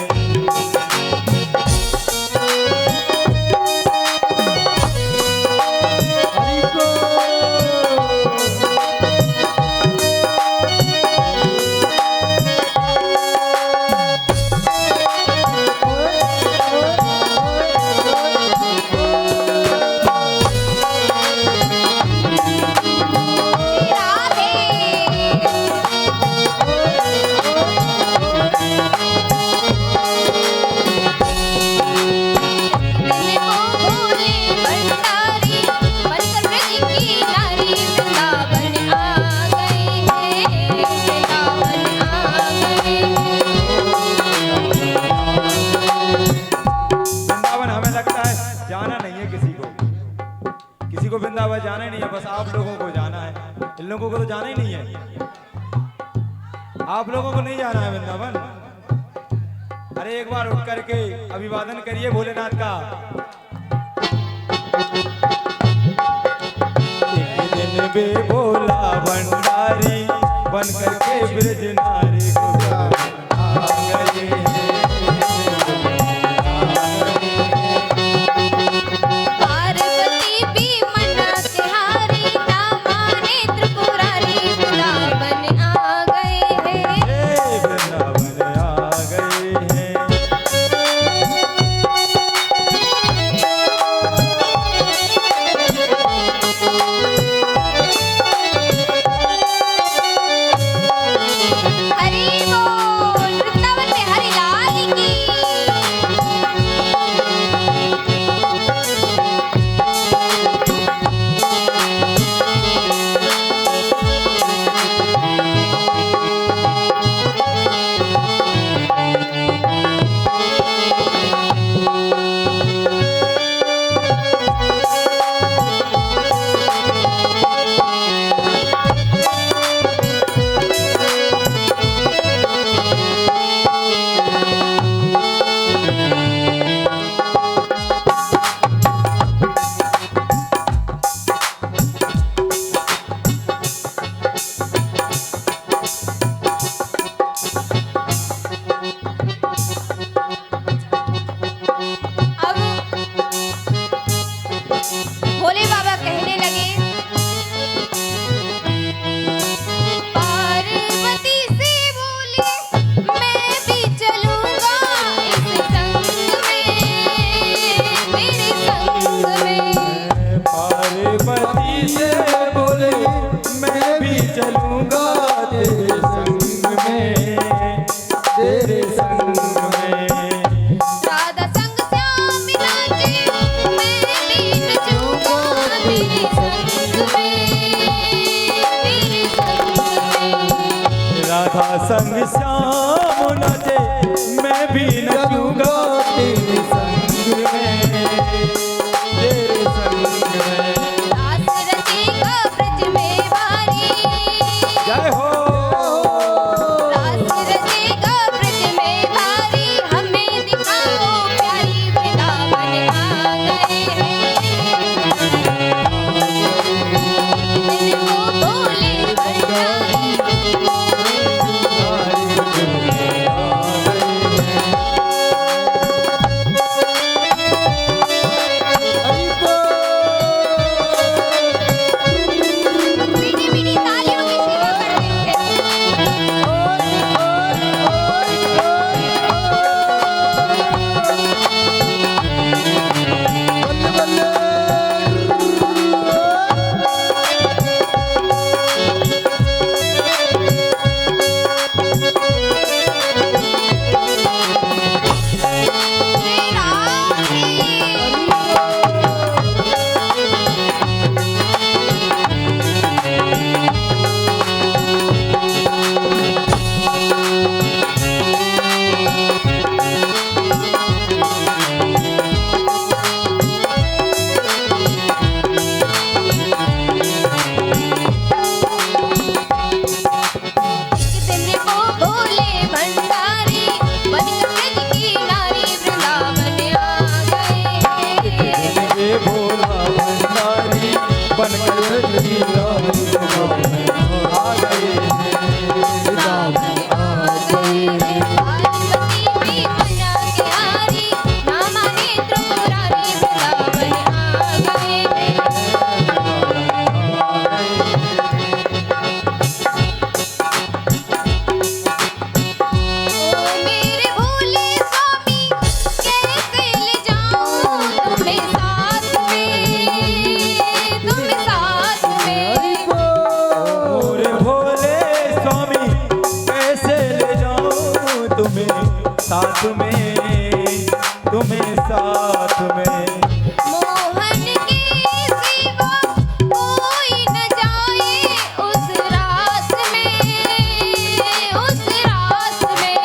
वृंदावन हमें लगता है जाना नहीं है किसी को वृंदावन जाना ही नहीं है, बस आप लोगों को जाना है। इन लोगों को तो जाना ही नहीं है, आप लोगों को नहीं जाना है वृंदावन। अरे एक बार उठ करके अभिवादन करिए भोलेनाथ का। एक दिन बे भोला भंडारी बन करके ब्रज नारी गोकुल में आ गए हैं। पार्वती भी मना के हारी रामाने त्रिपुरारी वृंदावन आ गए हैं। वृंदावन आ गए हैं। हरे संग श्याम नाचे मैं भी नचूंगा तेरे संग में, तेरे संग में। दास रचेगा ब्रज में बारी, जय हो। दास रचेगा ब्रज में बारी, हमें दिखाओ प्यारी वृंदावन आ गए हैं। इनको भोले भंडारी, मीठी मीठी तालियों की सेवा कर एक दिन वो भोले भंडारी बनकर ब्रज की नारी वृंदावन आ गए हैं। ये भोला भंडारी बनकर रजनी रानी आ गए हैं। वृंदावन आ गए हैं। पार्वती भी मना के हारी, नामा नेत्र मुरारी वृंदावन आ गए हैं। ओ मेरे भोले स्वामी, कैसे ले जाऊं तुम्हें साथ में, तुम्हें साथ में। मोरे भोले स्वामी कैसे ले जाऊं तुम्हें साथ में, तुम्हें साथ में। मोहन के सिवा कोई न जाए उस रात में, उस रात में।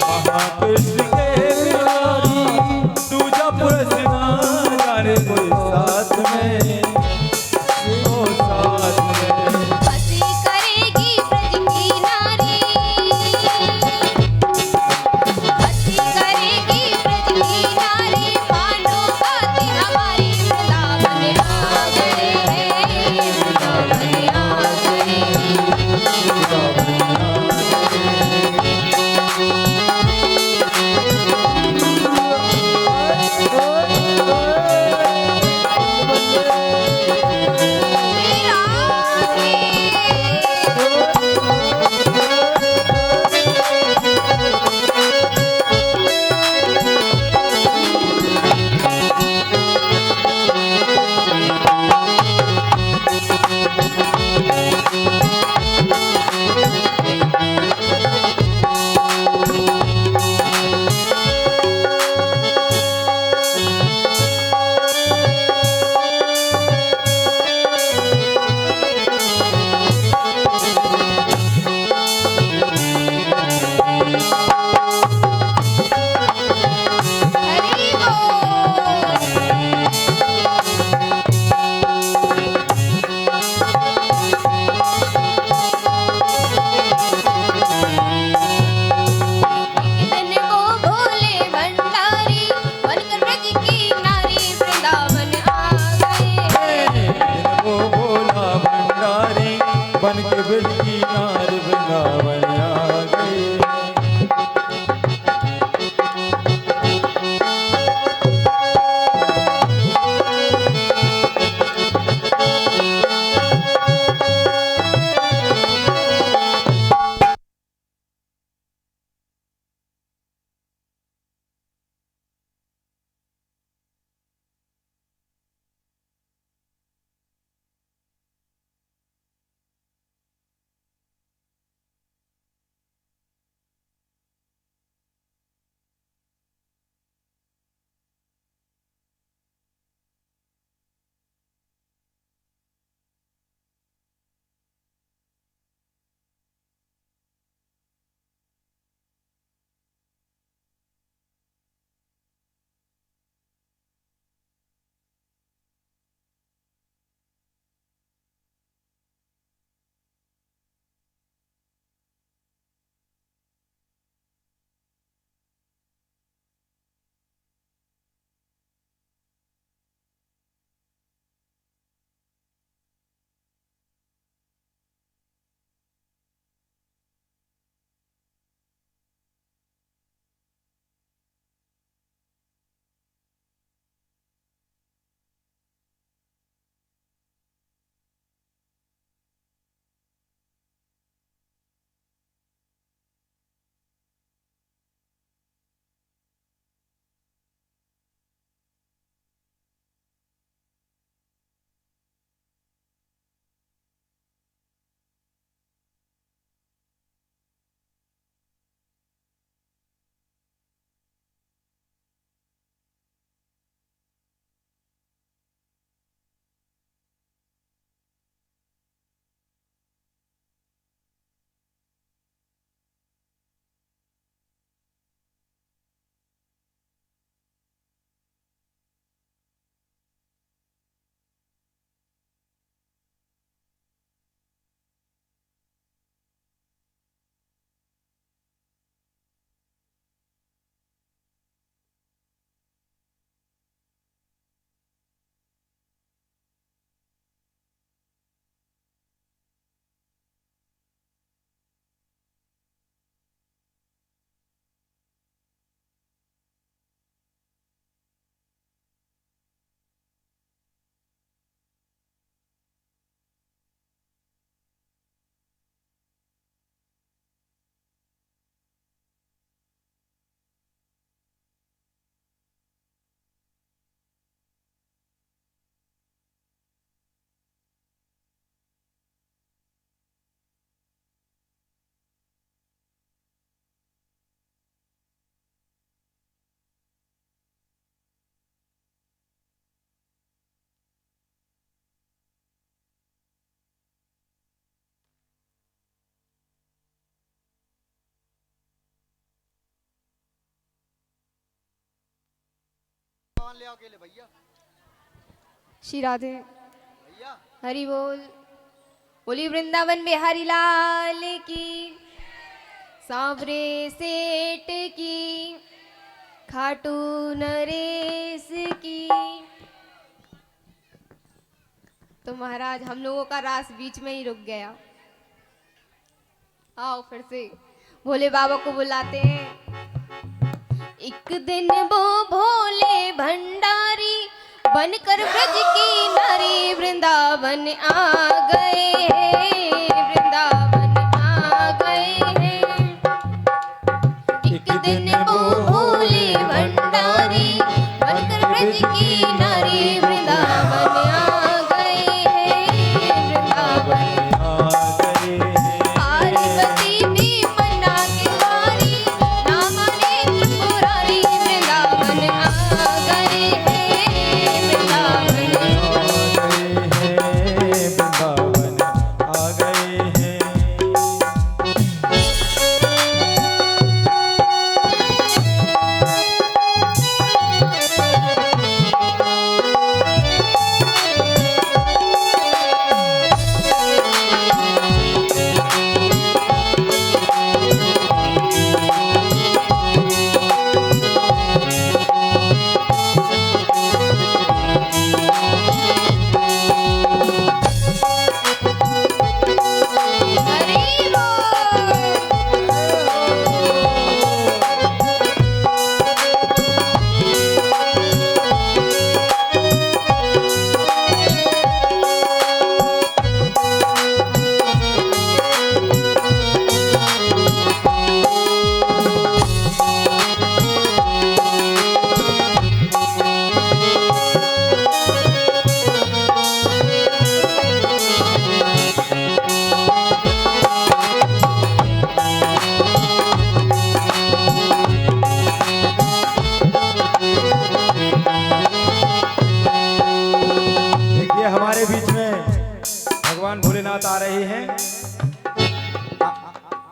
महाकृष्ण के बिहारी दूजा पुरुष ना जाने कोई साथ में, ओ साथ में। हंसी करेगी ब्रज की नारी, हंसी करेगी ब्रज की नारी, मानो ले आओ अकेले भैया। श्री राधे भैया हरि बोल। बोली वृंदावन बिहारी लाल की, सांवरे सेठ की, खाटू नरेश की। तो महाराज हम लोगों का रास बीच में ही रुक गया। आओ फिर से भोले बाबा को बुलाते हैं। एक दिन वो भोले भंडारी बनकर ब्रज की नारी वृंदावन आ गए हैं, वृंदावन आ गए हैं। एक दिन वो भोले भंडारी बनकर ब्रज की नारी वृंदावन आ गए हैं, वृंदावन आ गए हैं। पार्वती भी मना के मारी, ना माने त्रिपुरारी वृंदावन आ गए हैं, वृंदावन वृंदावन आ गए हैं। हरि बोल। देखिए हमारे बीच में भगवान भोलेनाथ आ रहे हैं।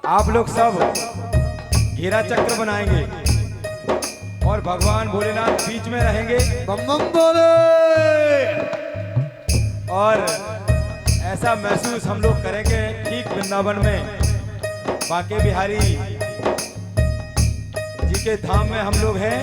आप लोग सब घेरा चक्र बनाएंगे और भगवान भोलेनाथ बीच में रहेंगे। बम बम बोले। और ऐसा महसूस हम लोग करेंगे ठीक वृंदावन में बांके बिहारी जी के धाम में हम लोग हैं।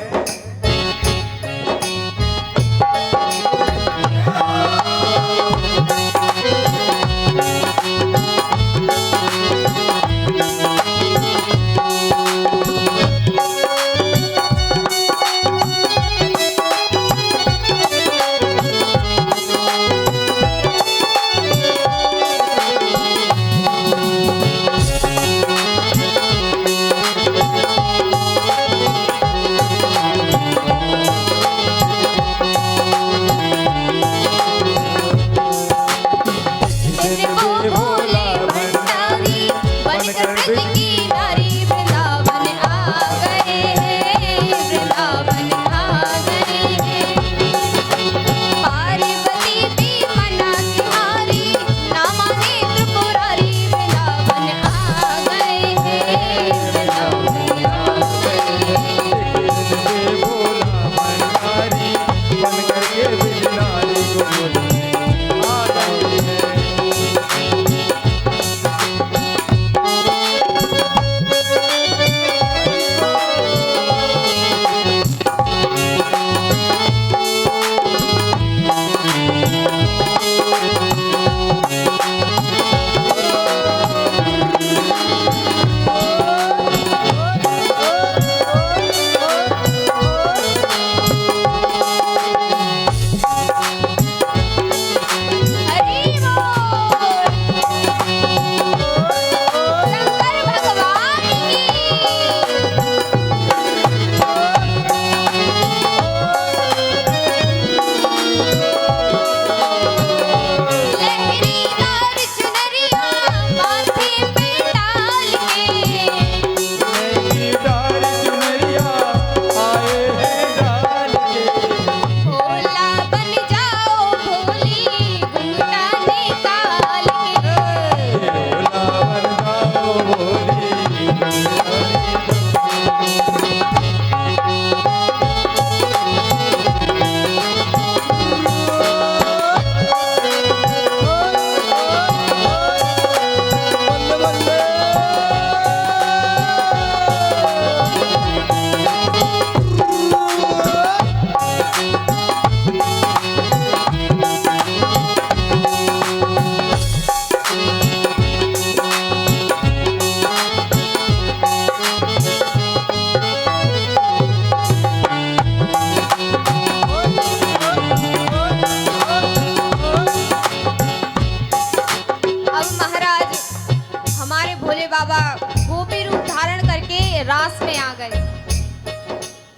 आ गए।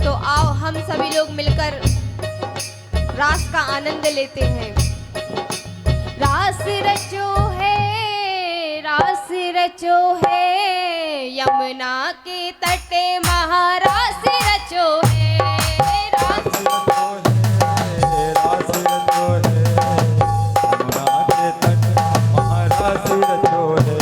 तो आओ हम सभी लोग मिलकर रास का आनंद लेते हैं। रास रचो है यमुना के तटे महारास रचो है। रास रास रचो है यमुना के तटे महारास रचो है।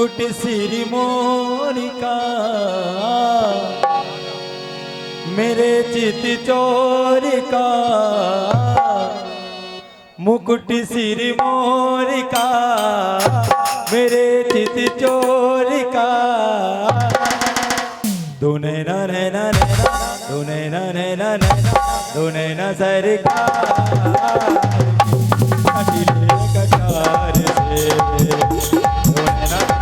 मुकुट सिर मोनिका मेरे चित चोर का मुकुट सिर मोनिका मेरे चित चोर का दुने न नैना नैना दुने न नैना नैना दुने न सरकार अखिले कटार से दुने न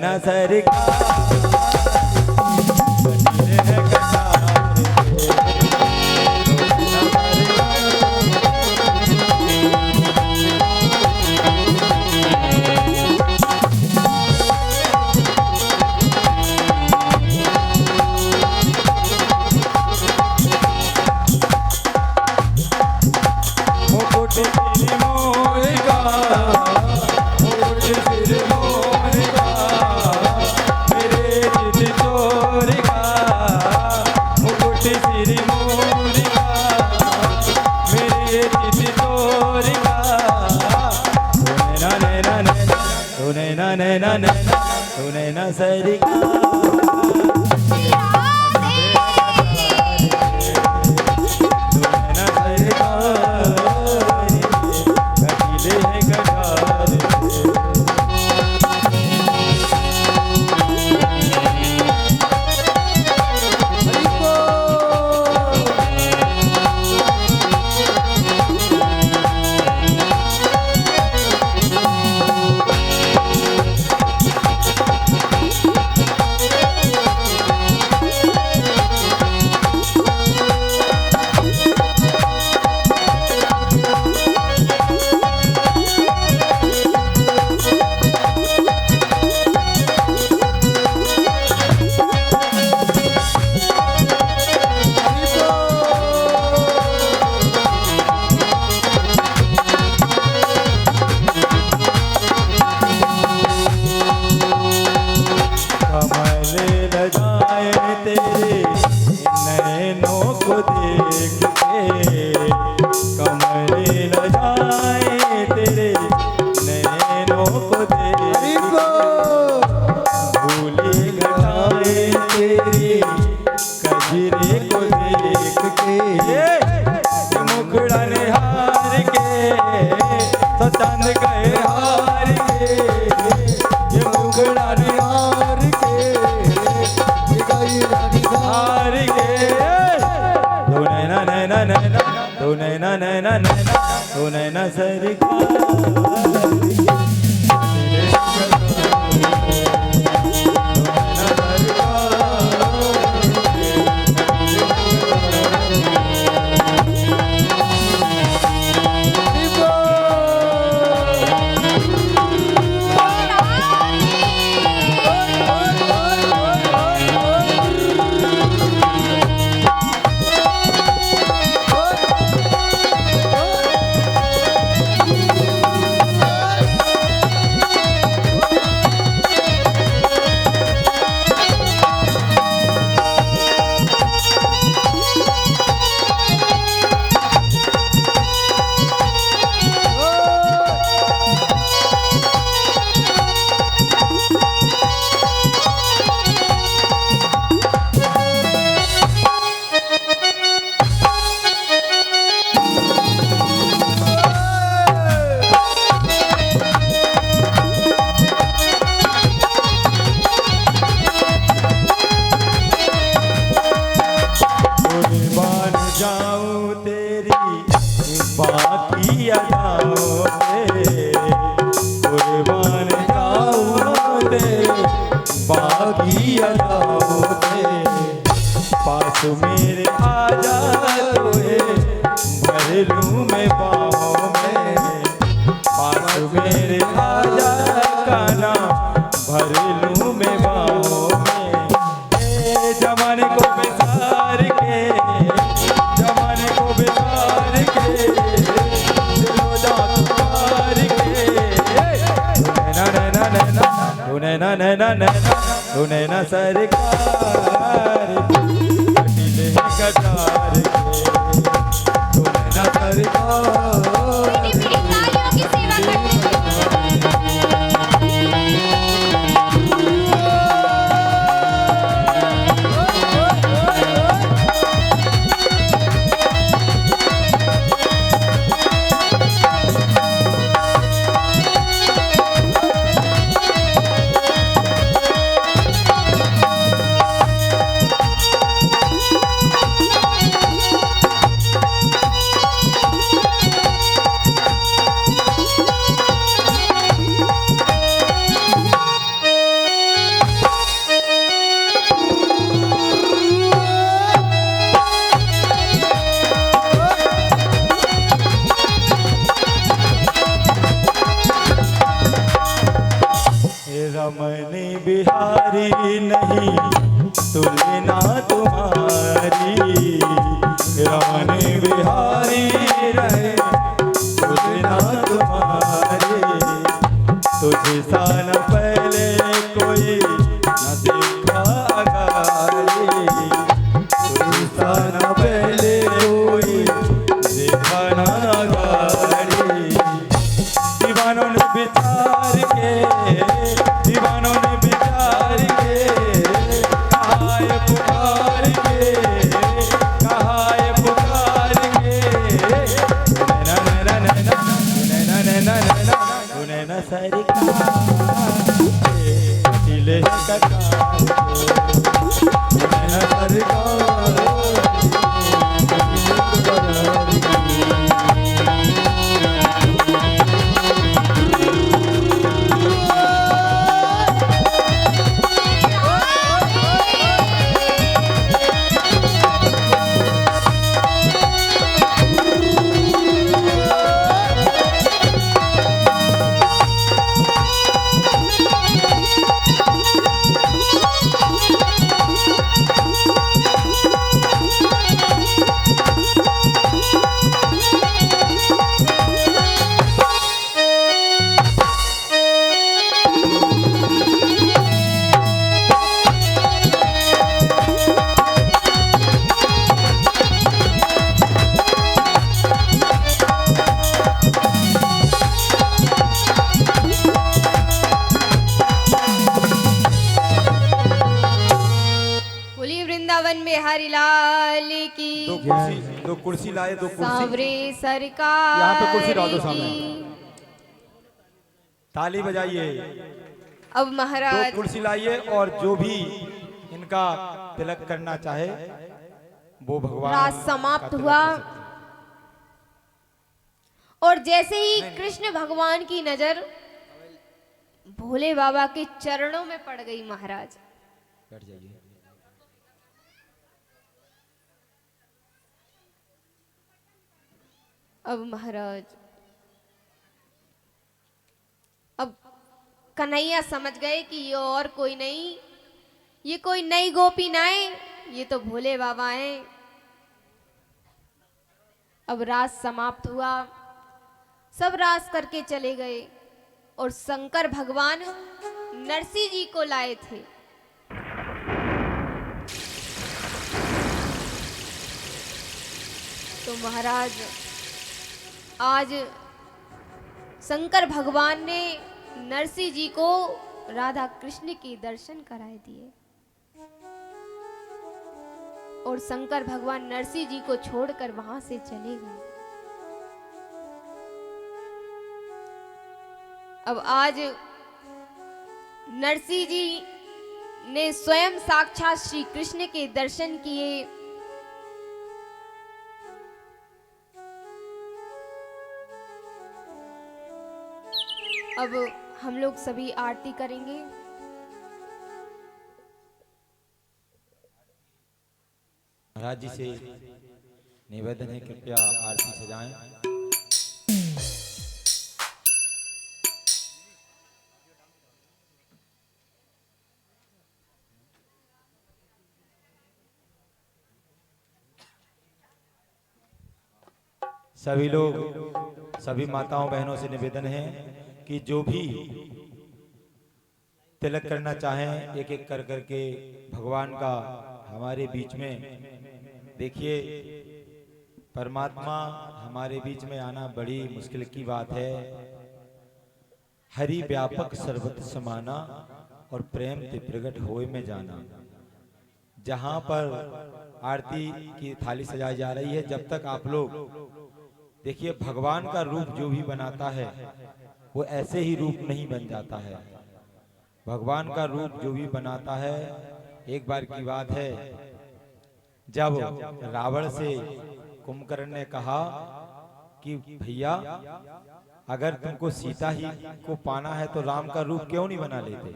तालियों की सेवा ना सरकार ना नैना नैना नैना तू नैना सरकार कटीले कटार के तू नैना सरकार मेरी तालियों की सेवा करते हुए रमन बिहारी नहीं तुलना तुम्हारी रमन बिहारी रहे तुलना तुम्हारी तुझे सा न पहले कोई न देखा अगारी तुझे सा न पहले कोई देखा न अगारी दीवानों ने विचार के दीवानों ने विचार के कहा है पुकार के कहा है पुकार के नैना नैना नैना नैना नैना नैना नैना सरकार दिले कटार के नैना सरकार बोलिए वृंदावन बिहारी लाल की दो कुर्सी लाए दो कुर्सी सांवरे सरकार यहाँ पे कुर्सी डाल दो सामने। की। ताली बजाइए अब दो महाराज कुर्सी लाइए और जो भी इनका तिलक करना चाहे वो भगवान रात समाप्त का तिलक हुआ कर सकते हैं। और जैसे ही कृष्ण भगवान की नजर भोले बाबा के चरणों में पड़ गई महाराज, बैठ जाइए। अब महाराज अब कन्हैया समझ गए कि ये और कोई नहीं, ये कोई नई गोपी ना है, ये तो भोले बाबा हैं। अब रास समाप्त हुआ, सब रास करके चले गए और शंकर भगवान नरसिंह जी को लाए थे। तो महाराज आज शंकर भगवान ने नरसिंह जी को राधा कृष्ण के दर्शन कराए दिए और शंकर भगवान नरसिंह जी को छोड़कर वहां से चले गए। अब आज नरसिंह जी ने स्वयं साक्षात श्री कृष्ण के दर्शन किए। अब हम लोग सभी आरती करेंगे। महाराज जी से निवेदन है कृपया आरती सजाएं। सभी लोग, सभी माताओं बहनों से निवेदन है कि जो भी तिलक करना चाहें एक एक कर करके भगवान का हमारे बीच में। देखिए, परमात्मा हमारे बीच में आना बड़ी मुश्किल की बात है। हरि व्यापक सर्वत्र समाना और प्रेम ते प्रगट होए में जाना। जहां पर आरती की थाली सजाई जा रही है, जब तक आप लोग देखिए, भगवान का रूप जो भी बनाता है वो ऐसे ही रूप नहीं बन जाता है। भगवान का रूप जो भी बनाता है, एक बार की बात है, जब रावण से कुंभकर्ण ने कहा कि भैया, अगर तुमको सीता ही को पाना है तो राम का रूप क्यों नहीं बना लेते?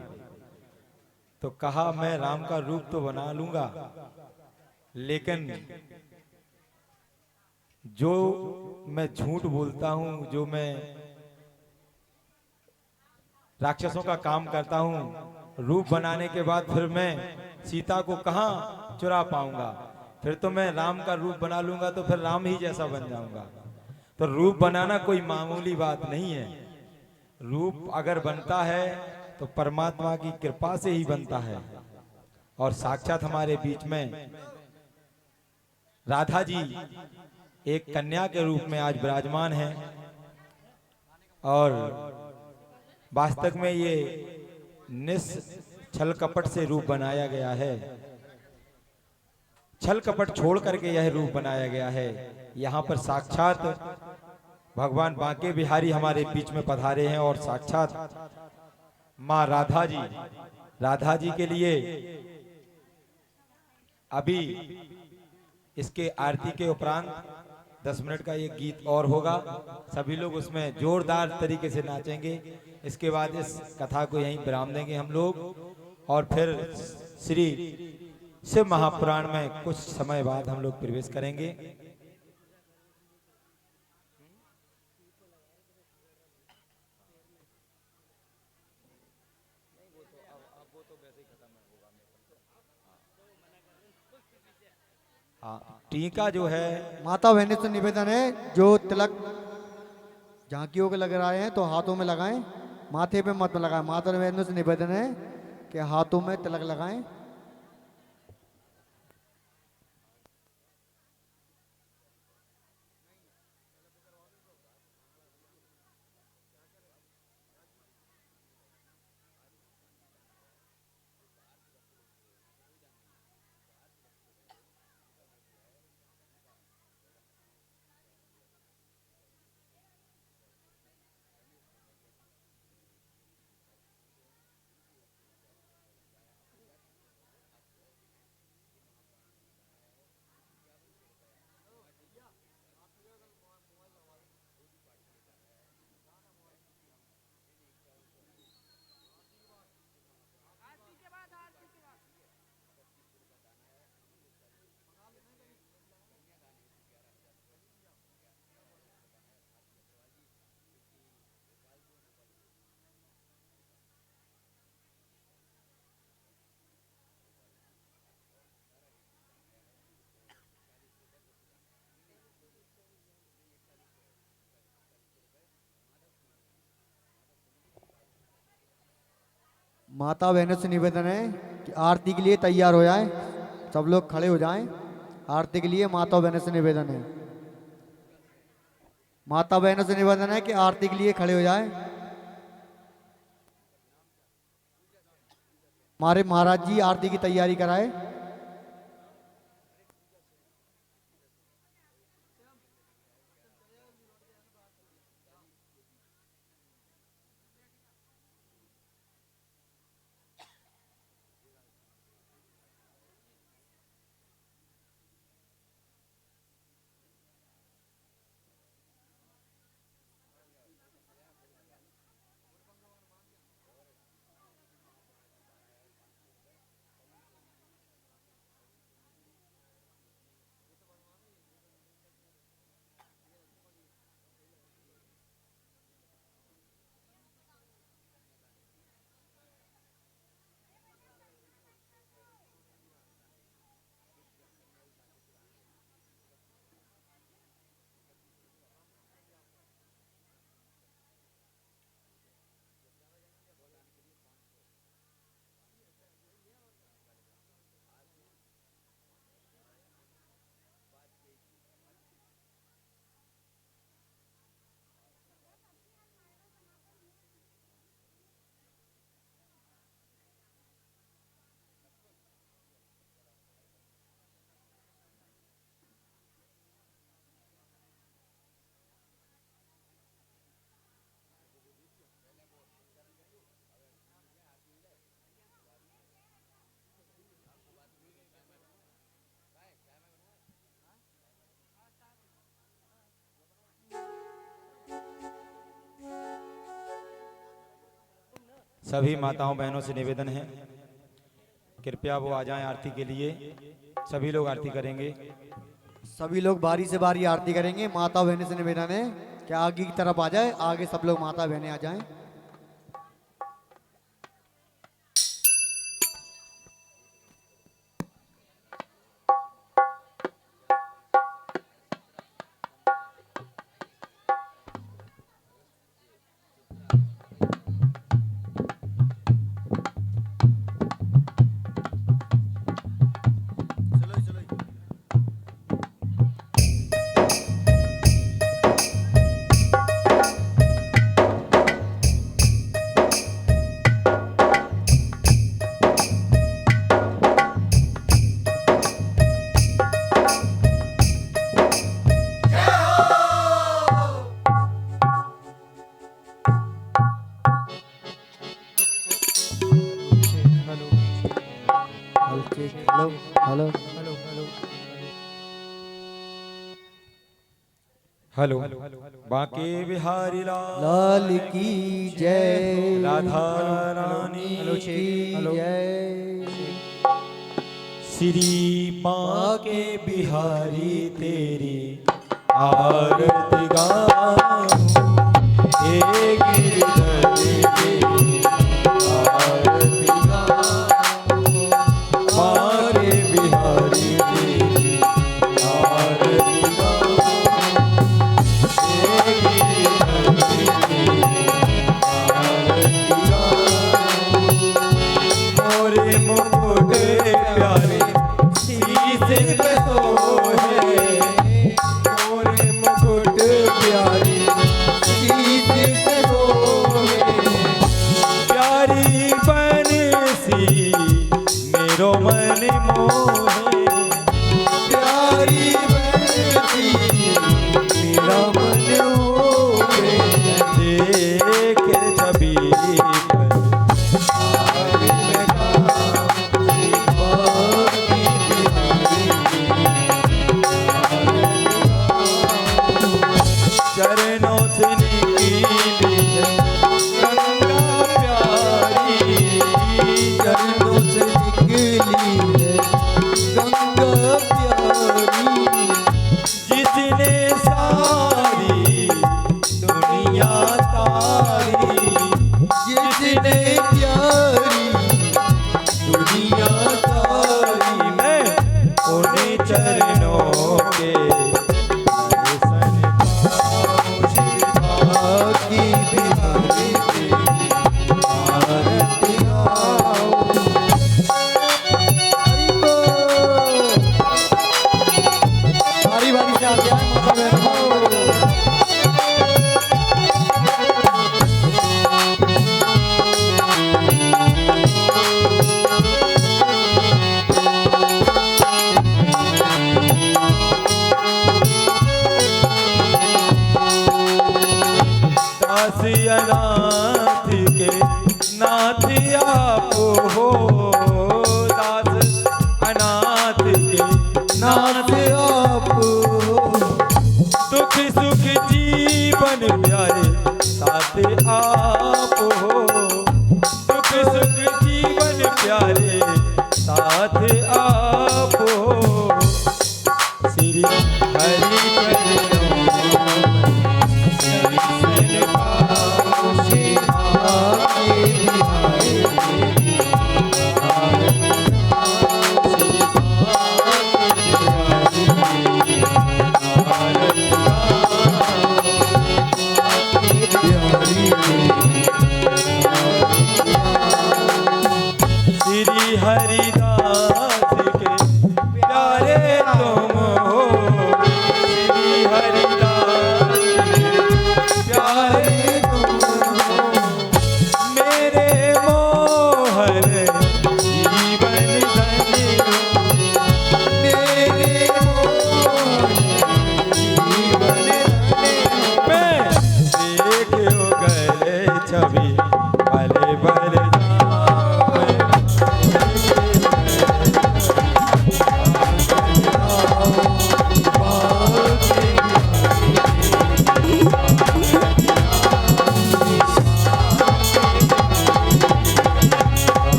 तो कहा, मैं राम का रूप तो बना लूंगा, लेकिन जो मैं झूठ बोलता हूं, जो मैं राक्षसों का काम करता हूं, रूप बनाने के बाद फिर मैं सीता को कहां चुरा पाऊंगा? फिर तो मैं राम का रूप बना लूंगा तो फिर राम ही जैसा बन जाऊंगा। तो रूप बनाना कोई मामूली बात नहीं है। रूप अगर बनता है तो परमात्मा की कृपा से ही बनता है। और साक्षात हमारे बीच में राधा जी एक कन्या के रूप में आज विराजमान है। और वास्तव में ये छल कपट से रूप बनाया गया है। छल कपट छोड़ करके यह रूप बनाया गया है। यहाँ पर साक्षात भगवान बांके बिहारी हमारे बीच में पधारे हैं और साक्षात माँ राधा जी के लिए अभी इसके आरती के उपरांत 10 मिनट का एक गीत और होगा। सभी लोग उसमें जोरदार तरीके से नाचेंगे। इसके बाद इस कथा को यहीं विराम देंगे हम लोग और फिर श्री शिव महापुराण में कुछ समय बाद हम लोग प्रवेश करेंगे। हाँ, टीका जो है माता बहनों से निवेदन है, जो तिलक झांकियों के लग रहे हैं तो हाथों में लगाएं, माथे पे मत लगाएं। माता बहनों से निवेदन है कि हाथों में तिलक लगाएं। माता बहनों से निवेदन है कि आरती के लिए तैयार हो जाएं। सब लोग खड़े हो जाएं। आरती के लिए माता बहनों से निवेदन है। माता बहनों से निवेदन है कि आरती के लिए खड़े हो जाएं। हमारे महाराज जी आरती की तैयारी कराए। सभी माताओं बहनों से निवेदन है, कृपया वो आ जाएं आरती के लिए। सभी लोग आरती करेंगे। सभी लोग बारी से बारी आरती करेंगे। माता बहने से निवेदन है कि आगे की तरफ आ जाए, आगे सब लोग माता बहने आ जाएं। Hello hello hello Banke Bihari लाल लाल की जय, राधा रानी की जय। श्री बांके बिहारी तेरी आरती गाऊं, हे गिरधर तेरी आरती गाऊं, बांके बिहारी तेरी आरती गाऊं, हे गिरधर तेरी आरती गाऊं। मोरे मुकुट प्यारे शीश पे सोहे, मोरे मुकुट प्यारे शीश पे सोहे, प्यारी बनसी मेरो मन मोहे, प्यारी बनसी मेरा मन मोहे। देख छवि पर आवे लगा, चरणों से निकली है गंगा प्यारी, चरणों से निकली है गंगा प्यारी, जिसने सारी दुनिया तारी, जिसने प्यारी दुनिया तारी। मैं उन्हीं चरणों के दर्शन पाऊं, शिवा की बिहारी तेरी आरती गाऊं। बारी बारी से आते हैं माता बहनों। दास अनाथ के नाथ आप हो, दास अनाथ के नाथ आप दुख सुख जीवन प्यारे साथ आप हो, दुख सुख जीवन प्यारे साथ आप हो। श्री हरि चरणों में दर्शन पाऊं, शिवा की बिहारी तेरी आरती गाऊं, शिवा की बिहारी तेरी आरती गाऊं।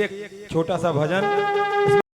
एक छोटा सा भजन